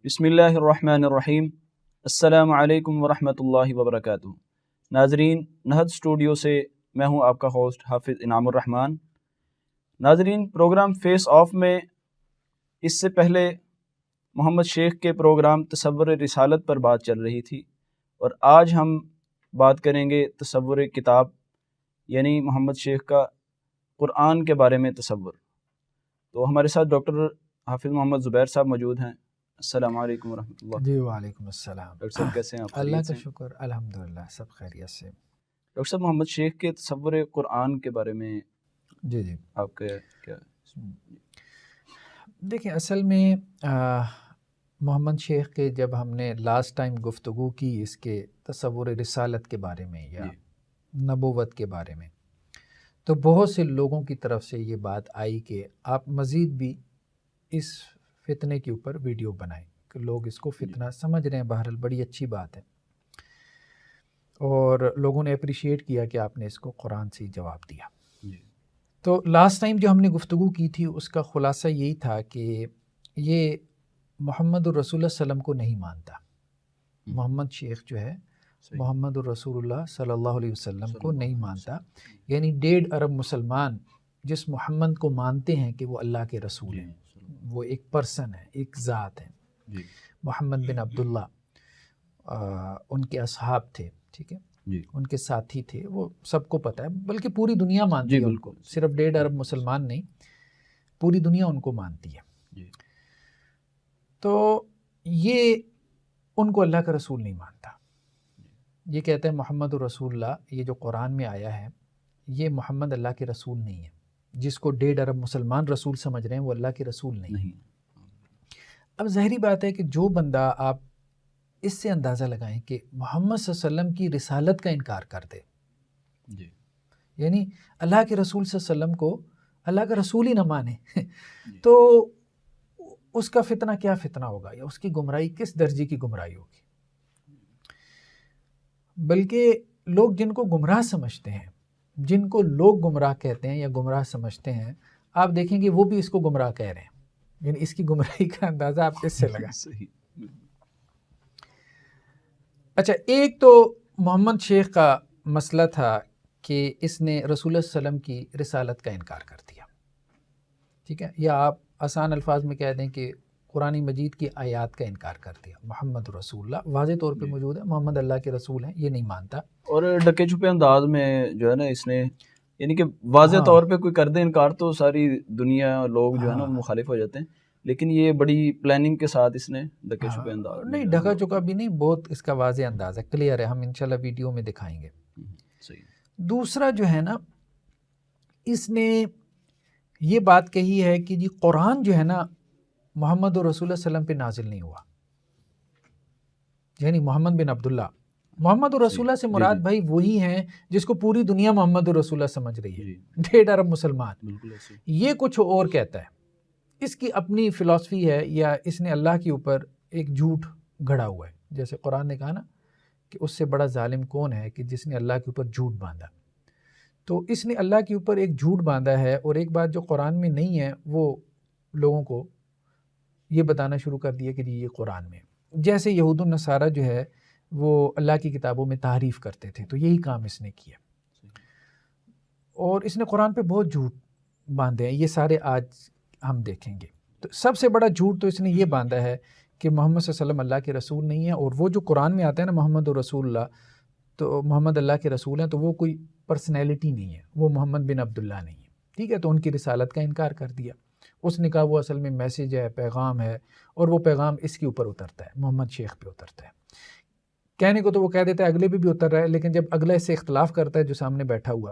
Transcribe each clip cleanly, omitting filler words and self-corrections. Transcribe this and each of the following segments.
بسم اللہ الرحمن الرحیم۔ السلام علیکم ورحمۃ اللہ وبرکاتہ۔ ناظرین، نہد اسٹوڈیو سے میں ہوں آپ کا ہوسٹ حافظ انعام الرحمن۔ ناظرین، پروگرام فیس آف میں اس سے پہلے محمد شیخ کے پروگرام تصور رسالت پر بات چل رہی تھی، اور آج ہم بات کریں گے تصور کتاب، یعنی محمد شیخ کا قرآن کے بارے میں تصور۔ تو ہمارے ساتھ ڈاکٹر حافظ محمد زبیر صاحب موجود ہیں۔ السلام علیکم ورحمۃ اللہ۔ جی وعلیکم السلام۔ ڈاکٹر صاحب کیسے ہیں آپ؟ اللہ کا شکر، الحمدللہ سب خیریت سے۔ ڈاکٹر صاحب، محمد شیخ کے تصور قرآن کے بارے میں جی آپ کا کیا؟ دیکھیں، اصل میں محمد شیخ کے جب ہم نے لاسٹ ٹائم گفتگو کی اس کے تصور رسالت کے بارے میں یا نبوت کے بارے میں، تو بہت سے لوگوں کی طرف سے یہ بات آئی کہ آپ مزید بھی اس فتنے کے اوپر ویڈیو بنائیں، کہ لوگ اس کو فتنہ سمجھ رہے ہیں۔ بہرحال بڑی اچھی بات ہے، اور لوگوں نے اپریشیٹ کیا کہ آپ نے اس کو قرآن سے جواب دیا۔ تو لاسٹ ٹائم جو ہم نے گفتگو کی تھی اس کا خلاصہ یہی تھا کہ یہ محمد الرسول اللہ صلی اللہ علیہ وسلم کو نہیں مانتا۔ محمد شیخ جو ہے محمد الرسول اللہ صلی اللہ علیہ وسلم کو نہیں مانتا، یعنی 1.5 ارب مسلمان جس محمد کو مانتے ہیں کہ وہ اللہ کے رسول ہیں، وہ ایک پرسن ہے، ایک ذات ہے۔ محمد بن عبداللہ ان کے اصحاب تھے، ٹھیک ہے، ان کے ساتھی تھے، وہ سب کو پتہ ہے، بلکہ پوری دنیا مانتی ہے ان کو، صرف 1.5 ارب مسلمان نہیں، پوری دنیا ان کو مانتی ہے۔ تو یہ ان کو اللہ کا رسول نہیں مانتا، یہ کہتے ہیں محمد الرسول اللہ، یہ جو قرآن میں آیا ہے یہ محمد اللہ کے رسول نہیں ہے۔ جس کو 1.5 ارب مسلمان رسول سمجھ رہے ہیں وہ اللہ کے رسول نہیں۔ اب ظاہری بات ہے کہ جو بندہ، آپ اس سے اندازہ لگائیں کہ محمد صلی اللہ علیہ وسلم کی رسالت کا انکار کر دے، یعنی اللہ کے رسول صلی اللہ علیہ وسلم کو اللہ کا رسول ہی نہ مانے، تو اس کا فتنہ کیا فتنہ ہوگا، یا اس کی گمراہی کس درجے کی گمراہی ہوگی۔ بلکہ لوگ جن کو گمراہ سمجھتے ہیں، جن کو لوگ گمراہ کہتے ہیں یا گمراہ سمجھتے ہیں، آپ دیکھیں گے وہ بھی اس کو گمراہ کہہ رہے ہیں، یعنی اس کی گمراہی کا اندازہ آپ کس سے لگا۔ اچھا، ایک تو محمد شیخ کا مسئلہ تھا کہ اس نے رسول اللہ صلی اللہ علیہ وسلم کی رسالت کا انکار کر دیا، ٹھیک ہے، یا آپ آسان الفاظ میں کہہ دیں کہ قرآن مجید کی آیات کا انکار کر دیا۔ محمد رسول اللہ واضح طور پہ موجود ہے، محمد اللہ کے رسول ہیں، یہ نہیں مانتا۔ اور ڈکے چھپے انداز میں جو ہے نا اس نے، یعنی کہ واضح طور پہ کوئی کر دے انکار تو ساری دنیا لوگ جو ہے نا مخالف ہو جاتے ہیں، لیکن یہ بڑی پلاننگ کے ساتھ اس نے ڈکے چھپے انداز نہیں، ڈھکا چکا بھی نہیں، بہت اس کا واضح انداز ہے، کلیئر ہے، ہم انشاءاللہ ویڈیو میں دکھائیں گے۔ دوسرا جو ہے نا، اس نے یہ بات کہی ہے کہ جی قرآن جو ہے نا محمد رسول اللہ صلی اللہ علیہ وسلم پہ نازل نہیں ہوا، یعنی محمد بن عبداللہ۔ محمد رسول اللہ سے مراد بھائی وہی ہیں جس کو پوری دنیا محمد رسول اللہ سمجھ رہی ہے، 1.5 ارب مسلمان۔ یہ کچھ اور کہتا ہے، اس کی اپنی فلسفی ہے، یا اس نے اللہ کے اوپر ایک جھوٹ گھڑا ہوا ہے۔ جیسے قرآن نے کہا نا کہ اس سے بڑا ظالم کون ہے کہ جس نے اللہ کے اوپر جھوٹ باندھا، تو اس نے اللہ کے اوپر ایک جھوٹ باندھا ہے، اور ایک بات جو قرآن میں نہیں ہے وہ لوگوں کو یہ بتانا شروع کر دیا کہ یہ قرآن میں، جیسے یہود النصارہ جو ہے وہ اللہ کی کتابوں میں تعریف کرتے تھے، تو یہی کام اس نے کیا، اور اس نے قرآن پہ بہت جھوٹ باندھے ہیں، یہ سارے آج ہم دیکھیں گے۔ تو سب سے بڑا جھوٹ تو اس نے یہ باندھا ہے کہ محمد صلی اللہ علیہ وسلم اللہ کے رسول نہیں ہے، اور وہ جو قرآن میں آتا ہے نا محمد رسول اللہ، تو محمد اللہ کے رسول ہیں، تو وہ کوئی پرسنالٹی نہیں ہے، وہ محمد بن عبداللہ نہیں ہے، ٹھیک ہے، تو ان کی رسالت کا انکار کر دیا۔ اس نے کہا وہ اصل میں میسیج ہے، پیغام ہے، اور وہ پیغام اس کے اوپر اترتا ہے، محمد شیخ پہ اترتا ہے۔ کہنے کو تو وہ کہہ دیتا ہے اگلے پہ بھی اتر رہا ہے، لیکن جب اگلا اس سے اختلاف کرتا ہے جو سامنے بیٹھا ہوا،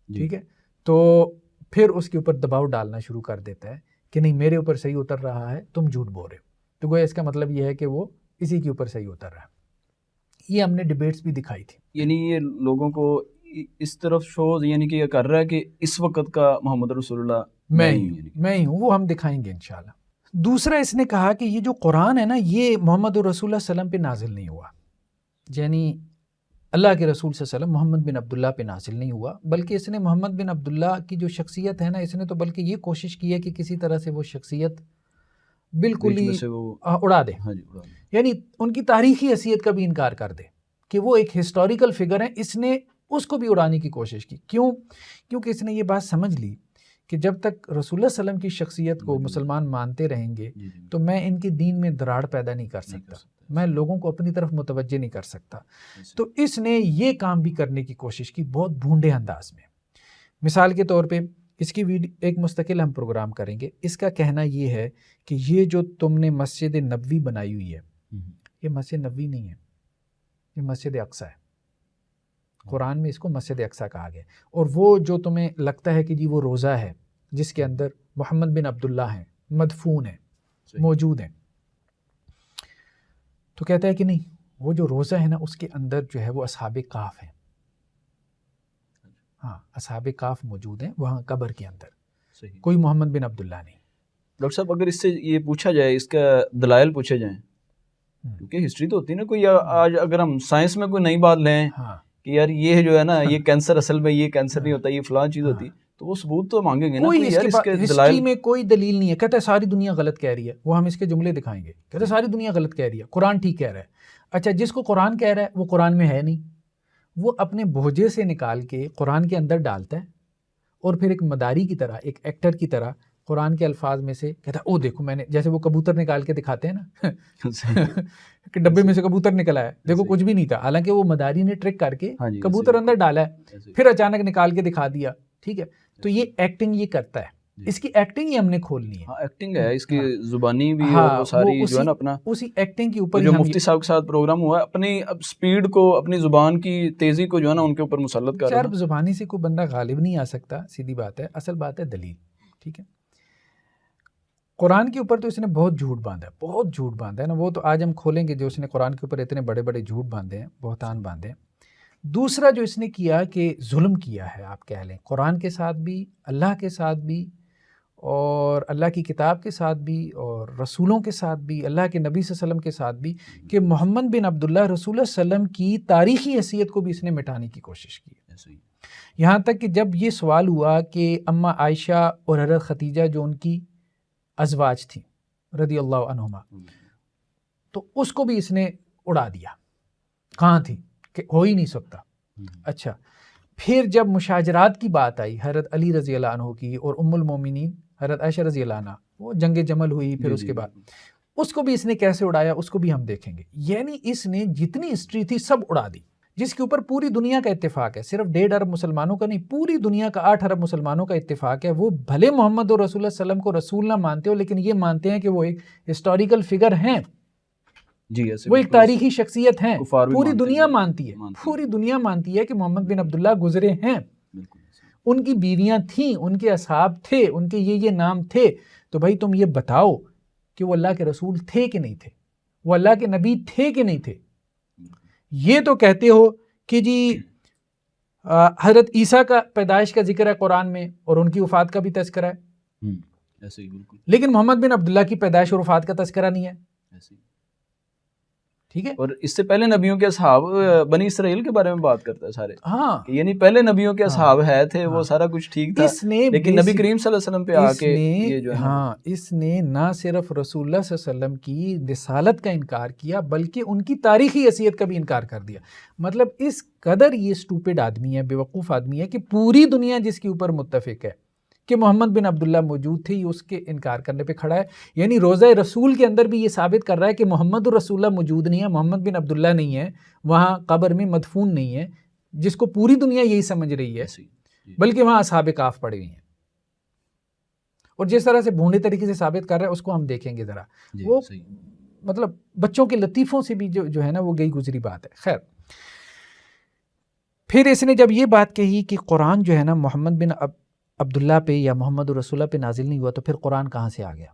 ٹھیک ہے، تو پھر اس کے اوپر دباؤ ڈالنا شروع کر دیتا ہے کہ نہیں میرے اوپر صحیح اتر رہا ہے، تم جھوٹ بول رہے ہو، تو گویا اس کا مطلب یہ ہے کہ وہ اسی کے اوپر صحیح اتر رہا ہے۔ یہ ہم نے ڈیبیٹس بھی دکھائی تھی، یعنی یہ لوگوں کو اس طرف شوز، یعنی کہ یہ کر رہا ہے کہ اس وقت کا محمد رسول اللہ میں ہی ہوں، وہ ہم دکھائیں گے انشاءاللہ۔ دوسرا اس نے کہا کہ یہ جو قرآن ہے نا یہ محمد رسول اللہ صلی اللہ علیہ وسلم پہ نازل نہیں ہوا، یعنی اللہ کے رسول صلی اللہ علیہ وسلم محمد بن عبداللہ پہ نازل نہیں ہوا، بلکہ اس نے محمد بن عبداللہ کی جو شخصیت ہے نا، اس نے تو بلکہ یہ کوشش کی ہے کہ کسی طرح سے وہ شخصیت بالکل ہی سے وہ اڑا دے، یعنی ان کی تاریخی حیثیت کا بھی انکار کر دے کہ وہ ایک ہسٹوریکل فگر ہیں. اس نے اس کو بھی اڑانے کی کوشش کی. کیوں؟ کیونکہ اس نے یہ بات سمجھ لی کہ جب تک رسول اللہ صلی اللہ علیہ وسلم کی شخصیت کو مسلمان مانتے رہیں گے تو میں ان کے دین میں دراڑ پیدا نہیں کر سکتا، میں لوگوں کو اپنی طرف متوجہ نہیں کر سکتا. تو اس نے یہ کام بھی کرنے کی کوشش کی بہت بھونڈے انداز میں. مثال کے طور پہ اس کی ایک مستقل ہم پروگرام کریں گے. اس کا کہنا یہ ہے کہ یہ جو تم نے مسجد نبوی بنائی ہوئی ہے یہ مسجد نبوی نہیں ہے، یہ مسجد اقصی ہے. قرآن میں اس کو مسجد اقصی کہا گیا. اور وہ جو تمہیں لگتا ہے کہ جی وہ روزہ ہے جس کے اندر محمد بن عبداللہ ہیں، مدفون ہیں، موجود ہیں، تو کہتا ہے کہ نہیں، وہ جو روزہ ہے نا اس کے اندر جو ہے وہ اصحاب کہف ہیں. ہاں، اصحاب کہف موجود ہیں وہاں قبر کے اندر، کوئی محمد بن عبداللہ نہیں. ڈاکٹر صاحب اگر اس سے یہ پوچھا جائے، اس کا دلائل پوچھے جائیں، کیونکہ ہسٹری تو ہوتی ہے نا، کوئی آج اگر ہم سائنس میں کوئی نئی بات لیں کہ یار یہ جو ہے نا یہ کینسر اصل میں یہ کینسر نہیں ہوتا، یہ فلاں چیز ہوتی، تو وہ ثبوت تو مانگیں گے نا. کوئی ہسٹری میں کوئی دلیل نہیں ہے. کہتا ہے ساری دنیا غلط کہہ رہی ہے، وہ ہم اس کے جملے دکھائیں گے. کہتا ہے ساری دنیا غلط کہہ رہی ہے، قرآن ٹھیک کہہ رہا ہے. اچھا، جس کو قرآن کہہ رہا ہے وہ قرآن میں ہے نہیں، وہ اپنے بھوجے سے نکال کے قرآن کے اندر ڈالتا ہے اور پھر ایک مداری کی طرح، ایک ایکٹر کی طرح قرآن کے الفاظ میں سے کہتا ہے او دیکھو میں نے، جیسے وہ کبوتر نکال کے دکھاتے ہیں نا کہ ڈبے میں سے کبوتر نکلا ہے، دیکھو کچھ بھی نہیں تھا، حالانکہ وہ مداری نے ٹرک کر کے کبوتر اندر ڈالا ہے، پھر اچانک نکال کے دکھا دیا. ٹھیک ہے، تو یہ ایکٹنگ یہ کرتا ہے. اس کی ایکٹنگ ہی ہم نے کھولنی ہے. ایکٹنگ ہے اس کی زبانی بھی، اور وہ ساری جو ہے نا اپنا اسی ایکٹنگ کے اوپر جو مفتی صاحب کے ساتھ پروگرام ہوا ہے، اپنی سپیڈ کو، اپنی زبان کی تیزی کو جو ہے نا ان کے اوپر مسلط کر رہا ہے. چرب زبانی سے کوئی بندہ غالب نہیں آ سکتا، سیدھی بات ہے. اصل بات ہے دلیل. ٹھیک ہے، قرآن کے اوپر تو اس نے بہت جھوٹ باندھا ہے، بہت جھوٹ باندھا ہے نا. وہ تو آج ہم کھولیں گے جو اس نے قرآن کے اوپر اتنے بڑے بڑے جھوٹ باندھے ہیں، بہتان باندھے ہیں. دوسرا جو اس نے کیا کہ ظلم کیا ہے، آپ کہہ لیں قرآن کے ساتھ بھی، اللہ کے ساتھ بھی، اور اللہ کی کتاب کے ساتھ بھی، اور رسولوں کے ساتھ بھی، اللہ کے نبی صلی اللہ علیہ وسلم کے ساتھ بھی، کہ محمد بن عبداللہ رسول اللہ صلی اللہ علیہ وسلم کی تاریخی حیثیت کو بھی اس نے مٹانے کی کوشش کی. یہاں تک کہ جب یہ سوال ہوا کہ اماں عائشہ اور حضرت ختیجہ جو ان کی ازواج تھیں رضی اللہ عنہما، تو اس کو بھی اس نے اڑا دیا، کہاں تھی کہ ہو ہی نہیں سکتا. اچھا، پھر جب مشاجرات کی بات آئی حضرت علی رضی اللہ عنہ کی اور ام المومنین حضرت عائشہ رضی اللہ عنہ، وہ جنگ جمل ہوئی، پھر اس کے بعد اس کو بھی اس نے کیسے اڑایا اس کو بھی ہم دیکھیں گے. یعنی اس نے جتنی ہسٹری تھی سب اڑا دی، جس کے اوپر پوری دنیا کا اتفاق ہے. صرف 1.5 ارب مسلمانوں کا نہیں، پوری دنیا کا 8 ارب مسلمانوں کا اتفاق ہے. وہ بھلے محمد اور رسول اللہ صلی اللہ علیہ وسلم کو رسول نہ مانتے ہو، لیکن یہ مانتے ہیں کہ وہ ایک ہسٹوریکل فگر ہیں، وہ ایک تاریخی شخصیت ہیں. پوری دنیا مانتی ہے، پوری دنیا مانتی ہے کہ محمد بن عبداللہ گزرے ہیں، ان کی بیویاں تھیں، ان کے اصحاب تھے، ان کے یہ نام تھے. تو بھائی تم یہ بتاؤ کہ وہ اللہ کے رسول تھے کہ نہیں تھے، وہ اللہ کے نبی تھے کہ نہیں تھے. یہ تو کہتے ہو کہ جی حضرت عیسیٰ کا پیدائش کا ذکر ہے قرآن میں اور ان کی وفات کا بھی تذکرہ ہے، ایسے ہی بالکل، لیکن محمد بن عبداللہ کی پیدائش اور وفات کا تذکرہ نہیں ہے. ٹھیک ہے، اور اس سے پہلے نبیوں کے اصحاب بنی اسرائیل کے بارے میں بات کرتا ہے سارے. ہاں، یعنی پہلے نبیوں کے اصحاب ہے تھے، وہ سارا کچھ ٹھیک تھا، لیکن نبی کریم صلی اللہ علیہ وسلم پہ آ کے یہ جو ہے اس نے نہ صرف رسول اللہ صلی اللہ علیہ وسلم کی رسالت کا انکار کیا بلکہ ان کی تاریخی حیثیت کا بھی انکار کر دیا. مطلب اس قدر یہ اسٹوپڈ آدمی ہے، بیوقوف آدمی ہے کہ پوری دنیا جس کے اوپر متفق ہے کہ محمد بن عبداللہ موجود تھے، یہ اس کے انکار کرنے پہ کھڑا ہے. یعنی روضہ رسول کے اندر بھی یہ ثابت کر رہا ہے کہ محمد رسول اللہ موجود نہیں ہے، محمد بن عبداللہ نہیں ہے، وہاں قبر میں مدفون نہیں ہے، جس کو پوری دنیا یہی سمجھ رہی ہے، بلکہ وہاں اصحاب کہف پڑے ہوئے ہیں. اور جس طرح سے بھونڈے طریقے سے ثابت کر رہا ہے اس کو ہم دیکھیں گے ذرا. وہ مطلب بچوں کے لطیفوں سے بھی جو ہے نا وہ گئی گزری بات ہے. خیر، پھر اس نے جب یہ بات کہی کہ قرآن جو ہے نا محمد بن عبداللہ پہ یا محمد رسول اللہ پہ نازل نہیں ہوا، تو پھر قرآن کہاں سے آ گیا؟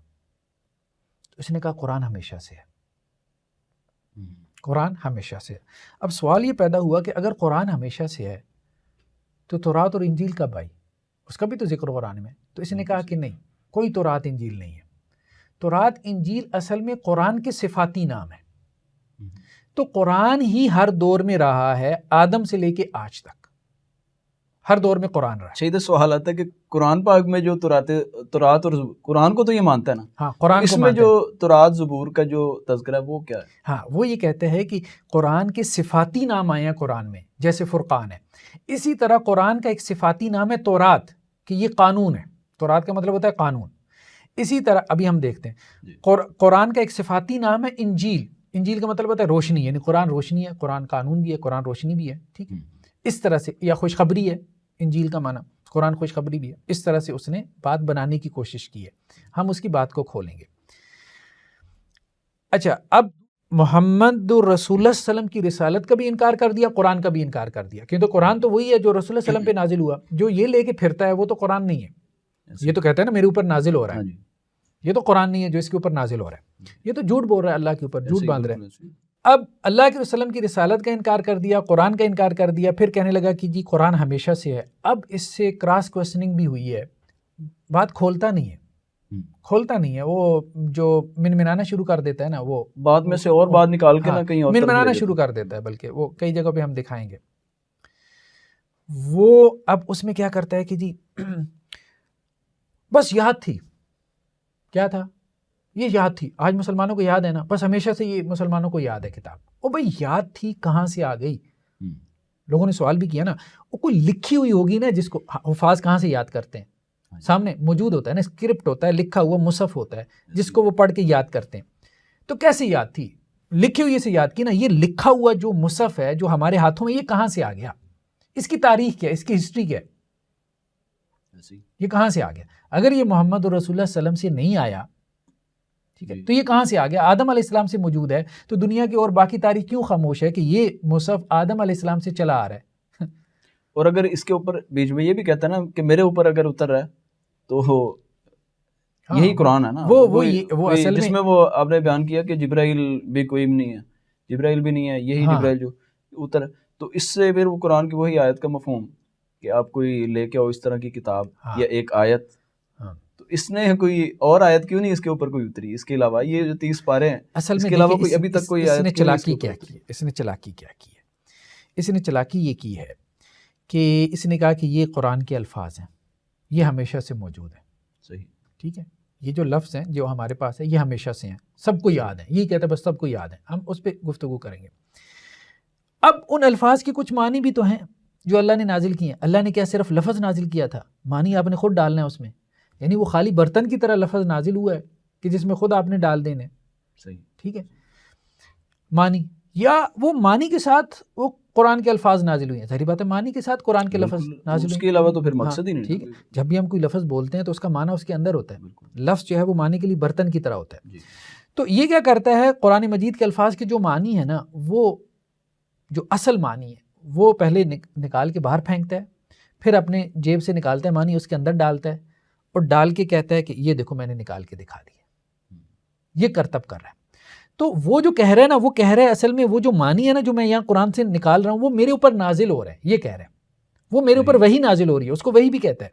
اس نے کہا قرآن ہمیشہ سے ہے، قرآن ہمیشہ سے ہے. اب سوال یہ پیدا ہوا کہ اگر قرآن ہمیشہ سے ہے تو تورات اور انجیل کب آئی؟ اس کا بھی تو ذکر قرآن میں. تو اس نے کہا کہ نہیں، کوئی تورات انجیل نہیں ہے. تورات انجیل اصل میں قرآن کے صفاتی نام ہے. تو قرآن ہی ہر دور میں رہا ہے، آدم سے لے کے آج تک ہر دور میں قرآن رہا ہے. شہید سوال آتا ہے کہ قرآن پاک میں جو تورات اور قرآن کو تو یہ مانتا ہے نا, ہاں قرآن اس کو میں مانتا جو ہے. تورات زبور کا جو تذکرہ ہے وہ کیا ہے؟ ہاں وہ یہ کہتے ہیں کہ قرآن کے صفاتی نام آئے ہیں قرآن میں, جیسے فرقان ہے. اسی طرح قرآن کا ایک صفاتی نام ہے تورات, کہ یہ قانون ہے. تورات کا مطلب ہوتا ہے قانون. اسی طرح ابھی ہم دیکھتے ہیں قرآن کا ایک صفاتی نام ہے انجیل. انجیل کا مطلب ہوتا ہے روشنی, یعنی قرآن روشنی ہے, قرآن قانون بھی ہے, قرآن روشنی بھی ہے. ٹھیک ہے, اس طرح سے. یا خوشخبری ہے انجیل کا معنی, قرآن خوشخبری بھی ہے. اس طرح سے اس نے بات بنانے کی کوشش کی ہے. ہم اس کی بات کو کھولیں گے. اچھا, اب محمد رسول اللہ صلی اللہ علیہ وسلم کی رسالت کا بھی انکار کر دیا, قرآن کا بھی انکار کر دیا, کیونکہ قرآن تو وہی ہے جو رسول اللہ صلی اللہ علیہ وسلم پہ نازل ہوا. جو یہ لے کے پھرتا ہے وہ تو قرآن نہیں ہے. یہ تو کہتا ہے نا میرے اوپر نازل ہو رہا ہے, یہ تو قرآن نہیں ہے جو اس کے اوپر نازل ہو رہا ہے. یہ تو جھوٹ بول رہا ہے اللہ کے اوپر, جھوٹ باندھ رہا ہے. اب اللہ کے وسلم کی رسالت کا انکار کر دیا, قرآن کا انکار کر دیا, پھر کہنے لگا کہ جی قرآن ہمیشہ سے ہے. اب اس سے کراس کوسچننگ بھی ہوئی ہے, بات کھولتا نہیں ہے, کھولتا نہیں ہے. وہ جو منمنانا شروع کر دیتا ہے نا, وہ بعد میں سے اور بات نکال کے نہ کہیں اور منمنانا شروع کر دیتا ہے. بلکہ وہ کئی جگہ پہ ہم دکھائیں گے. وہ اب اس میں کیا کرتا ہے کہ جی بس یاد تھی, کیا تھا یہ, یاد تھی. آج مسلمانوں کو یاد ہے نا, بس ہمیشہ سے یہ مسلمانوں کو یاد ہے کتاب. او بھائی یاد تھی کہاں سے آ گئی؟ لوگوں نے سوال بھی کیا نا, وہ کوئی لکھی ہوئی ہوگی نا, جس کو حفاظ کہاں سے یاد کرتے ہیں, سامنے موجود ہوتا ہے نا, اسکرپٹ ہوتا ہے, لکھا ہوا مصحف ہوتا ہے جس کو وہ پڑھ کے یاد کرتے ہیں. تو کیسے یاد تھی؟ لکھی ہوئی سے یاد کی نا. یہ لکھا ہوا جو مصحف ہے جو ہمارے ہاتھوں میں, یہ کہاں سے آ گیا؟ اس کی تاریخ کیا ہے, اس کی ہسٹری کیا ہے, یہ کہاں سے آ گیا؟ اگر یہ محمد رسول اللہ صلی اللہ علیہ وسلم سے نہیں آیا, ٹھیک ہے, تو یہ کہاں سے آ گیا؟ آدم علیہ السلام سے موجود ہے, تو دنیا کی اور باقی تاریخ کیوں خاموش ہے کہ یہ مصحف آدم علیہ السلام سے چلا آ رہا ہے؟ اور اگر اس کے اوپر بیچ میں یہ بھی کہتا ہے نا کہ میرے اوپر اگر اتر رہا ہے تو یہی قرآن ہے نا, وہ اصل جس میں وہ آپ نے بیان کیا کہ جبرائیل بھی کوئی نہیں ہے, جبرائیل بھی نہیں ہے, یہی جبرائیل جو اتر. تو اس سے پھر وہ قرآن کی وہی آیت کا مفہوم کہ آپ کوئی لے کے آؤ اس طرح کی کتاب یا ایک آیت, تو اس نے کوئی اور آیت کیوں نہیں اس کے اوپر کوئی اتری اس کے علاوہ؟ یہ جو 30 پارے ہیں اصل میں اس کے علاوہ کوئی ابھی تک کوئی آیت کیوں نہیں؟ اس نے چلاکی کیا کی ہے, اس نے چلاکی کیا کی ہے؟ اس نے چلاکی یہ کی ہے کہ اس نے کہا کہ یہ قرآن کے الفاظ ہیں, یہ ہمیشہ سے موجود ہیں. صحیح, ٹھیک ہے, یہ جو لفظ ہیں جو ہمارے پاس ہے یہ ہمیشہ سے ہیں, سب کو یاد ہیں. یہ کہتا ہے بس سب کو یاد ہیں, ہم اس پہ گفتگو کریں گے. اب ان الفاظ کی کچھ معنی بھی تو ہیں جو اللہ نے نازل کیے ہیں. اللہ نے کیا صرف لفظ نازل کیا تھا؟ معنی آپ نے خود ڈالنا ہے اس میں. یعنی وہ خالی برتن کی طرح لفظ نازل ہوا ہے کہ جس میں خود آپ نے ڈال دینے. صحیح, ٹھیک ہے, معنی, یا وہ معنی کے ساتھ وہ قرآن کے الفاظ نازل ہوئے ہیں. ظاہری بات ہے معنی کے ساتھ قرآن کے لفظ نازل ہوئے ہیں. اس کے علاوہ تو پھر مقصد ہی نہیں. ٹھیک ہے, جب بھی ہم کوئی لفظ بولتے ہیں تو اس کا معنی اس کے اندر ہوتا ہے. لفظ جو ہے وہ معنی کے لیے برتن کی طرح ہوتا ہے. تو یہ کیا کرتا ہے, قرآن مجید کے الفاظ کے جو معنی ہے نا, وہ جو اصل معنی ہے وہ پہلے نکال کے باہر پھینکتا ہے, پھر اپنے جیب سے نکالتا ہے معنی, اس کے اندر ڈالتا ہے اور ڈال کے کہتا ہے کہ یہ دیکھو میں نے نکال کے دکھا دیا. یہ کرتب کر رہا ہے. تو وہ جو کہہ رہا ہے نا, وہ کہہ رہا ہے اصل میں وہ جو معنی ہے نا جو میں یہاں قرآن سے نکال رہا ہوں وہ میرے اوپر نازل ہو رہا ہے. یہ کہہ رہا ہے وہ میرے اوپر وہی نازل ہو رہی ہے, اس کو وہی بھی کہتا ہے.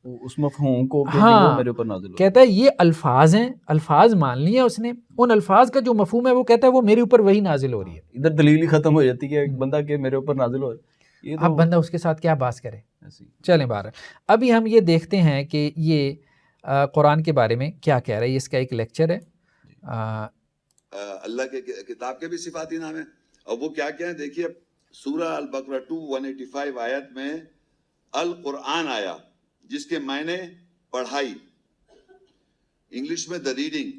اس مفہوم کو ہاں میرے اوپر نازل ہو, کہتا ہے یہ الفاظ ہیں, الفاظ مان لیے اس نے, ان الفاظ کا جو مفہوم ہے وہ کہتا ہے وہ میرے اوپر وہی نازل ہو رہی ہے. ادھر دلیل ہی ختم ہو جاتی ہے ایک بندہ کہ میرے اوپر نازل ہو رہا ہے. اب بندہ اس کے ساتھ کیا بات کرے. چلیں بہرحال ابھی ہم یہ دیکھتے ہیں کہ یہ قرآن کے بارے میں کیا کہہ رہا ہے. اس کا ایک لیکچر ہے. اللہ کے کتاب کے بھی صفاتی نام ہیں, اور وہ کیا کیا ہیں دیکھیے. سورہ البقرہ 185 آیت میں القرآن آیا جس کے معنی پڑھائی, انگلش میں دا ریڈنگ.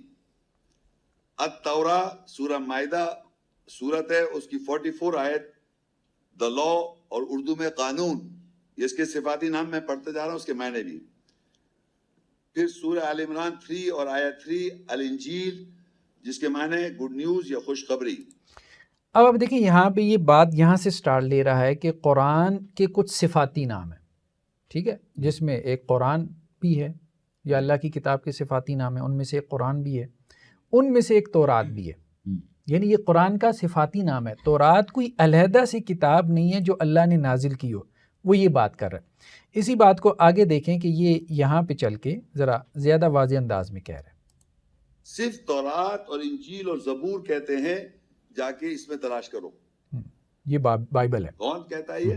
التوراہ سورہ مائدہ سورت ہے, اس کی 44 آیت دا لا, اور اردو میں قانون. یہ اس کے صفاتی نام میں پڑھتے جا رہا ہوں, اس کے معنی بھی. پھر سورہ آل عمران 3 اور آیت 3 الانجیل جس کے معنی گڈ نیوز یا خوشخبری. اب آپ دیکھیں یہاں پہ یہ بات یہاں سے سٹارٹ لے رہا ہے کہ قرآن کے کچھ صفاتی نام ہیں, ٹھیک ہے, جس میں ایک قرآن بھی ہے یا اللہ کی کتاب کے صفاتی نام ہیں, ان میں سے ایک قرآن بھی ہے, ان میں سے ایک تورات بھی ہے. یعنی یہ قرآن کا صفاتی نام ہے. تورات کوئی علیحدہ سی کتاب نہیں ہے جو اللہ نے نازل کی ہو, وہ یہ بات کر رہا ہے. اسی بات کو آگے دیکھیں کہ یہ یہاں پہ چل کے ذرا زیادہ واضح انداز میں کہہ رہے ہیں. صرف تورات اور انجیل اور زبور کہتے ہیں, جا کے اس میں تلاش کرو. یہ بائبل ہے. کون کہتا ہے یہ؟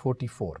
44।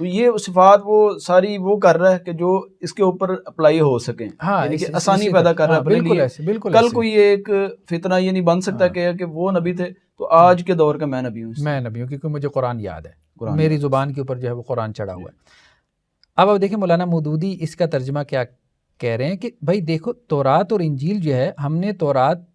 تو یہ صفات وہ ساری وہ کر رہا ہے کہ جو اس کے اوپر اپلائی ہو سکیں، یعنی کہ آسانی پیدا کر رہا ہے اپنے لیے. کل کوئی ایک فتنہ یہ نہیں بن سکتا کہ وہ نبی تھے تو آج کے دور کا میں نبی ہوں. میں نبی ہوں کیونکہ مجھے قرآن یاد ہے، میری زبان کے اوپر جو ہے وہ قرآن چڑھا ہوا ہے. اب دیکھیں مولانا مودودی اس کا ترجمہ کیا کہہ رہے ہیں کہ بھائی دیکھو تورات اور انجیل جو ہے ہم نے تورات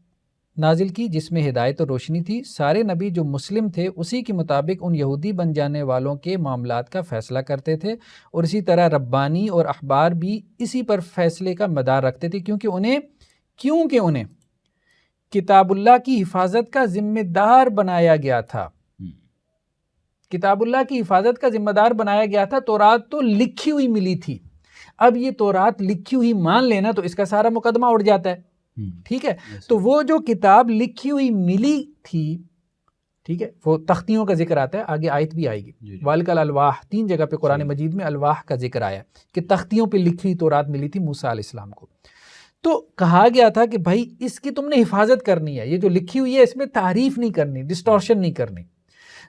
نازل کی جس میں ہدایت اور روشنی تھی، سارے نبی جو مسلم تھے اسی کے مطابق ان یہودی بن جانے والوں کے معاملات کا فیصلہ کرتے تھے، اور اسی طرح ربانی اور احبار بھی اسی پر فیصلے کا مدار رکھتے تھے کیونکہ انہیں کتاب اللہ کی حفاظت کا ذمہ دار بنایا گیا تھا. کتاب اللہ کی حفاظت کا ذمہ دار بنایا گیا تھا. تورات تو لکھی ہوئی ملی تھی. اب یہ تورات لکھی ہوئی مان لینا تو اس کا سارا مقدمہ اڑ جاتا ہے. ٹھیک ہے، تو وہ جو کتاب لکھی ہوئی ملی تھی، ٹھیک ہے، وہ تختیوں کا ذکر آتا ہے، آگے آیت بھی آئے گی. والکل الواح 3 جگہ پہ قرآن مجید میں الواح کا ذکر آیا کہ تختیوں پہ لکھی ہوئی تورات ملی تھی موسیٰ علیہ السلام کو. تو کہا گیا تھا کہ بھائی اس کی تم نے حفاظت کرنی ہے، یہ جو لکھی ہوئی ہے اس میں تعریف نہیں کرنی، ڈسٹورشن نہیں کرنی.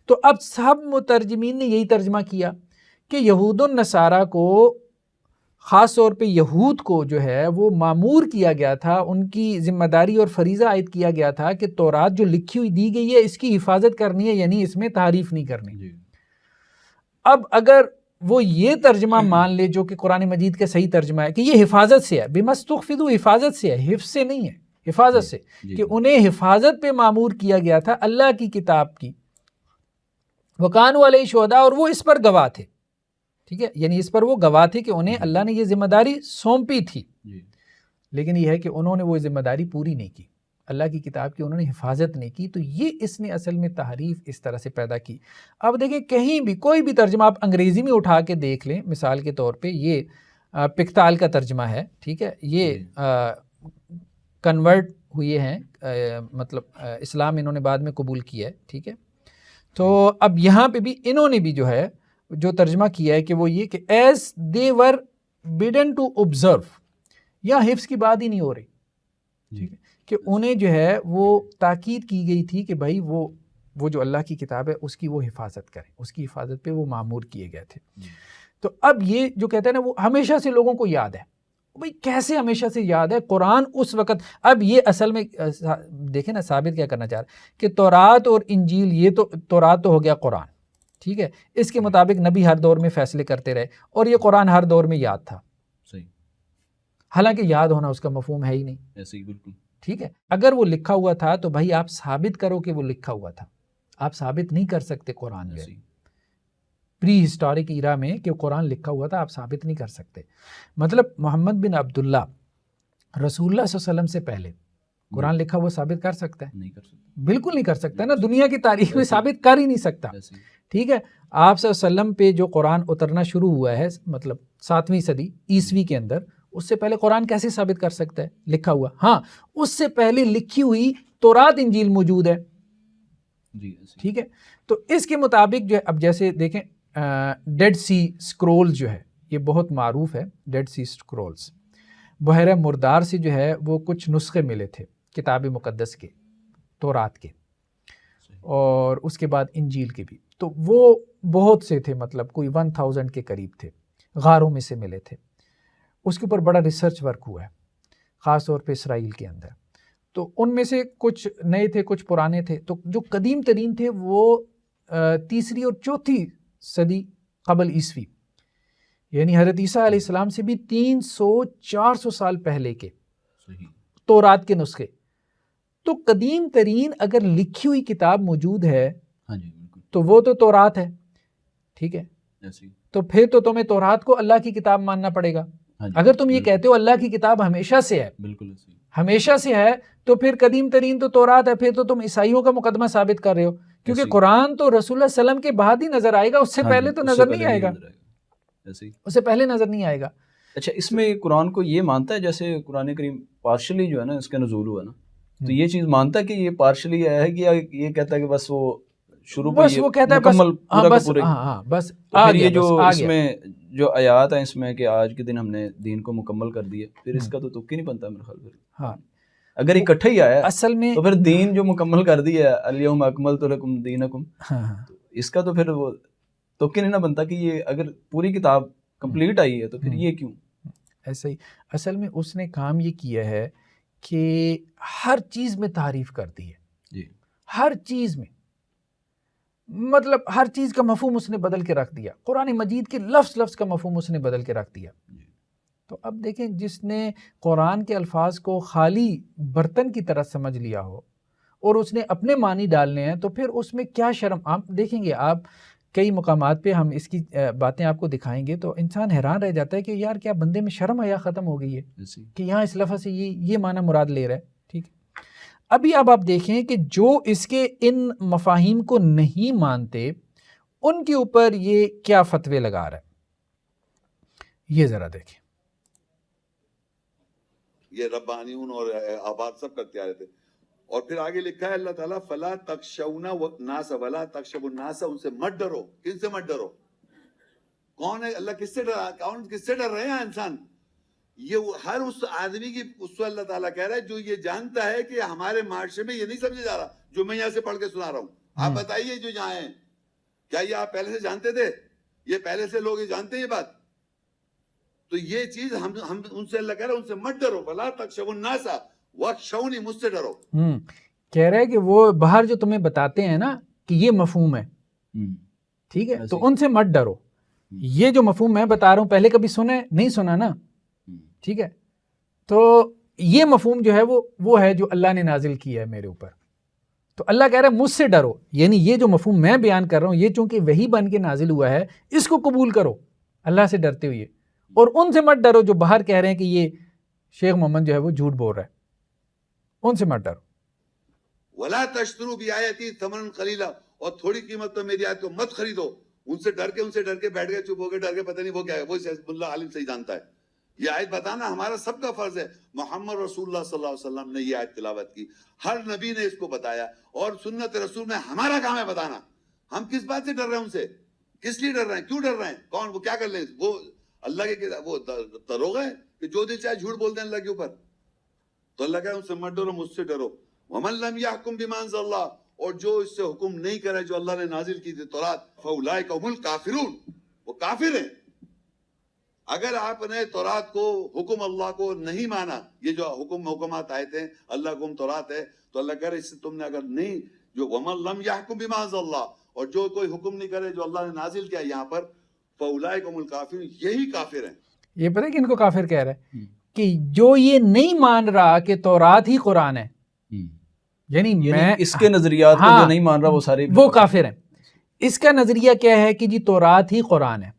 تو اب سب مترجمین نے یہی ترجمہ کیا کہ یہود و نصارہ کو، خاص طور پہ یہود کو جو ہے وہ مامور کیا گیا تھا، ان کی ذمہ داری اور فریضہ عائد کیا گیا تھا کہ تورات جو لکھی ہوئی دی گئی ہے اس کی حفاظت کرنی ہے، یعنی اس میں تعریف نہیں کرنی. اب اگر وہ یہ ترجمہ مان لے جو کہ قرآن مجید کا صحیح ترجمہ ہے کہ یہ حفاظت سے ہے، بِمَسْتُخْفِضُوا حفاظت سے ہے، حفظ سے نہیں ہے، حفاظت سے، کہ انہیں حفاظت پہ مامور کیا گیا تھا اللہ کی کتاب کی. وَكَانُوا عَلَيْهِ شُهَدَاءَ، اور وہ اس پر گواہ تھے. ٹھیک ہے، یعنی اس پر وہ گواہ تھے کہ انہیں اللہ نے یہ ذمہ داری سونپی تھی، لیکن یہ ہے کہ انہوں نے وہ ذمہ داری پوری نہیں کی، اللہ کی کتاب کی انہوں نے حفاظت نہیں کی. تو یہ اس نے اصل میں تحریف اس طرح سے پیدا کی. اب دیکھیں کہیں بھی کوئی بھی ترجمہ آپ انگریزی میں اٹھا کے دیکھ لیں، مثال کے طور پہ یہ پکتال کا ترجمہ ہے، ٹھیک ہے، یہ کنورٹ ہوئے ہیں، مطلب اسلام انہوں نے بعد میں قبول کیا ہے. ٹھیک ہے، تو اب یہاں پہ بھی انہوں نے بھی جو ہے جو ترجمہ کیا ہے کہ وہ یہ کہ as they were bidden to observe، یا حفظ کی بات ہی نہیں ہو رہی، ٹھیک ہے، کہ انہیں جو ہے وہ تاکید کی گئی تھی کہ بھائی وہ جو اللہ کی کتاب ہے اس کی وہ حفاظت کریں، اس کی حفاظت پہ وہ مامور کیے گئے تھے. تو اب یہ جو کہتے ہیں نا وہ ہمیشہ سے لوگوں کو یاد ہے. بھائی کیسے ہمیشہ سے یاد ہے؟ قرآن اس وقت، اب یہ اصل میں دیکھیں نا ثابت کیا کرنا چاہ رہا ہے کہ تورات اور انجیل، یہ تو تورات تو ہو گیا قرآن، ٹھیک ہے، اس کے مطابق نبی ہر دور میں فیصلے کرتے رہے، اور یہ قرآن ہر دور میں یاد تھا. صحیح، حالانکہ یاد ہونا اس کا مفہوم ہے ہی نہیں. ایسے ہی بالکل. ٹھیک ہے، اگر وہ لکھا ہوا تھا تو بھائی آپ ثابت کرو کہ وہ لکھا ہوا تھا. آپ ثابت نہیں کر سکتے قرآن میں پری ہسٹورک ایرا میں کہ قرآن لکھا ہوا تھا، آپ ثابت نہیں کر سکتے. مطلب محمد بن عبداللہ رسول اللہ صلی اللہ علیہ وسلم سے پہلے قرآن لکھا ہوا ثابت کر سکتا ہے؟ نہیں کر سکتا، بالکل نہیں کر سکتا نا، دنیا کی تاریخ میں ثابت کر ہی نہیں سکتا. ٹھیک ہے، آپ صلی اللہ علیہ وسلم پہ جو قرآن اترنا شروع ہوا ہے، مطلب 7ویں صدی عیسوی کے اندر، اس سے پہلے قرآن کیسے ثابت کر سکتا ہے لکھا ہوا؟ ہاں، اس سے پہلے لکھی ہوئی تورات انجیل موجود ہے. ٹھیک ہے، تو اس کے مطابق جو ہے اب جیسے دیکھیں ڈیڈ سی اسکرول جو ہے یہ بہت معروف ہے. ڈیڈ سی اسکرولز بحیرہ مردار سے جو ہے وہ کچھ نسخے ملے تھے کتاب مقدس کے، تورات کے، اور اس کے بعد انجیل کے بھی. تو وہ بہت سے تھے، مطلب کوئی 1000 کے قریب تھے، غاروں میں سے ملے تھے. اس کے اوپر بڑا ریسرچ ورک ہوا ہے خاص طور پہ اسرائیل کے اندر. تو ان میں سے کچھ نئے تھے، کچھ پرانے تھے. تو جو قدیم ترین تھے وہ 3 اور 4 صدی قبل عیسوی، یعنی حضرت عیسیٰ علیہ السلام سے بھی 300-400 سال پہلے کے تورات کے نسخے. تو قدیم ترین اگر لکھی ہوئی کتاب موجود ہے تو وہ تو تورات ہے. ٹھیک ہے، تو پھر تو تمہیں تورات کو اللہ کی کتاب ماننا پڑے گا. اگر تم یہ کہتے ہو اللہ کی کتاب ہمیشہ سے ہے، بالکل ہمیشہ سے ہے، تو پھر قدیم ترین تو تورات ہے. پھر تو تم عیسائیوں کا مقدمہ ثابت کر رہے ہو، کیونکہ قرآن تو رسول اللہ صلی اللہ علیہ وسلم کے بعد ہی نظر آئے گا، اس سے پہلے تو نظر نہیں آئے گا، اس سے پہلے نظر نہیں آئے گا. اچھا، اس میں قرآن کو یہ مانتا ہے جیسے قرآن کریم پارشلی جو ہے نا اس کا نزول ہوا نا، تو یہ چیز مانتا ہے کہ یہ پارشلی آیا ہے کہ یہ کہتا ہے کہ بس وہ شروع بس وہ کہتا ہے مکمل بس پھر یہ جو اس میں جو آیات ہیں اس میں کہ آج کے دن ہم نے دین کو مکمل کر دیا، پھر اس کا تو تک ہی نہیں بنتا میرے خیال میں. ہاں، اگر اکٹھا ہی آیا اصل میں تو پھر دین جو مکمل کر دیا الیوم اکملت لکم دینکم، اس کا تو پھر وہ تو نہیں نہ بنتا کہ یہ اگر پوری کتاب کمپلیٹ آئی ہے تو پھر یہ کیوں؟ ایسا ہی اصل میں اس نے کام یہ کیا ہے کہ ہر چیز میں تعریف کر دی ہے جی، ہر چیز میں، مطلب ہر چیز کا مفہوم اس نے بدل کے رکھ دیا، قرآن مجید کے لفظ لفظ کا مفہوم اس نے بدل کے رکھ دیا. تو اب دیکھیں جس نے قرآن کے الفاظ کو خالی برتن کی طرح سمجھ لیا ہو اور اس نے اپنے معنی ڈالنے ہیں تو پھر اس میں کیا شرم. آپ دیکھیں گے، آپ کئی مقامات پہ ہم اس کی باتیں آپ کو دکھائیں گے تو انسان حیران رہ جاتا ہے کہ یار کیا بندے میں شرم حیا ختم ہو گئی ہے کہ یہاں اس لفظ سے یہ معنی مراد لے رہا ہے. ٹھیک ہے، ابھی اب آپ دیکھیں کہ جو اس کے ان مفاہیم کو نہیں مانتے ان کے اوپر یہ کیا فتوے لگا رہا ہے، یہ ذرا دیکھیں. یہ ربانیون اور آباد سب کرتے آ رہے تھے. اور پھر آگے لکھا ہے اللہ تعالیٰ فلا تخشون الناس ولا تخشوا الناس، ان سے مت ڈرو. کن سے مت ڈرو؟ کون ہے اللہ؟ کس سے ڈرا؟ کون کس سے ڈر رہے ہیں انسان؟ یہ ہر اس آدمی کی اس اللہ تعالیٰ کہہ رہا ہے جو یہ جانتا ہے کہ ہمارے معاشرے میں یہ نہیں سمجھا جا رہا جو میں یہاں سے پڑھ کے سنا رہا ہوں. آپ بتائیے جو یہاں ہیں، کیا یہ آپ پہلے سے جانتے تھے؟ یہ پہلے سے لوگ یہ جانتے ہیں یہ بات؟ تو یہ چیز ہم ان سے اللہ کہہ رہا ہے ان سے مت ڈرو. فلا تخشوا الناس واخشونی، مجھ سے ڈرو. کہہ رہے کہ وہ باہر جو تمہیں بتاتے ہیں نا کہ یہ مفہوم ہے، ٹھیک ہے، تو ان سے مت ڈرو. یہ جو مفہوم میں بتا رہا ہوں پہلے کبھی سنے نہیں سنا نا، ٹھیک ہے، تو یہ مفہوم جو ہے وہ ہے جو اللہ نے نازل کیا ہے میرے اوپر. تو اللہ کہہ رہا ہے مجھ سے ڈرو، یعنی یہ جو مفہوم میں بیان کر رہا ہوں یہ چونکہ وحی بن کے نازل ہوا ہے اس کو قبول کرو اللہ سے ڈرتے ہوئے، اور ان سے مت ڈرو جو باہر کہہ رہے ہیں کہ یہ شیخ محمد جو ہے وہ جھوٹ بول رہا ہے، ان سے مت ڈرو. ولا تشتروا بآیاتی ثمنا قلیلا، اور تھوڑی قیمت تو میری آیت کو مت خریدو. ان سے ڈر کے بیٹھ گئے، چپ ہو کے ڈر کے، پتہ نہیں وہ کیا ہے، وہ اللہ عالم صحیح جانتا ہے. یہ آیت بتانا ہمارا سب کا فرض ہے. محمد رسول اللہ صلی اللہ علیہ وسلم نے یہ آیت تلاوت کی، ہر نبی نے اس کو بتایا، اور سنت رسول میں ہمارا کام ہے بتانا. ہم کس بات سے ڈر رہے ہیں؟ ان سے کس لیے ڈر رہے ہیں؟ کیوں ڈر رہے ہیں؟ کون وہ کیا کر لیں؟ وہ اللہ کے وہ دروغ ہے کہ جو دل چاہے جھوٹ بول دیں اللہ کے اوپر. تو اللہ کہہ رہا ہے ان سے مت ڈرو، مجھ سے ڈرو. وَمَن لَمْ يَحْكُمْ بِمَا أَنزَلَ اللَّهُ، اور جو اس سے حکم نہیں کرے جو اللہ نے نازل کی تھی تورات، فَأُولَٰئِكَ هُمُ الْكَافِرُونَ، وہ کافر ہیں. اگر آپ نے تورات کو، حکم اللہ کو نہیں مانا، یہ جو حکمات آئے تھے اللہ حکم تورات ہے، تو اللہ کہہ رہے اس سے تم نے اگر نہیں، جو وَمَن لَمْ يَحْكُمْ بِمَا أَنزَلَ اللَّهُ، اور جو کوئی حکم نہیں کرے جو اللہ نے نازل کیا یہاں پر، فَأُولَٰئِكَ هُمُ الْكَافِرُونَ، یہی کافر ہیں. یہ پتہ ہے کہ ان کو کافر کہہ رہا ہے کہ جو یہ نہیں مان رہا کہ تورات ہی قرآن ہے، یعنی میں اس کے نظریات کو جو نہیں مان رہا وہ سارے وہ کافر ہیں. اس کا نظریہ کیا ہے کہ جی تورات ہی قرآن ہے.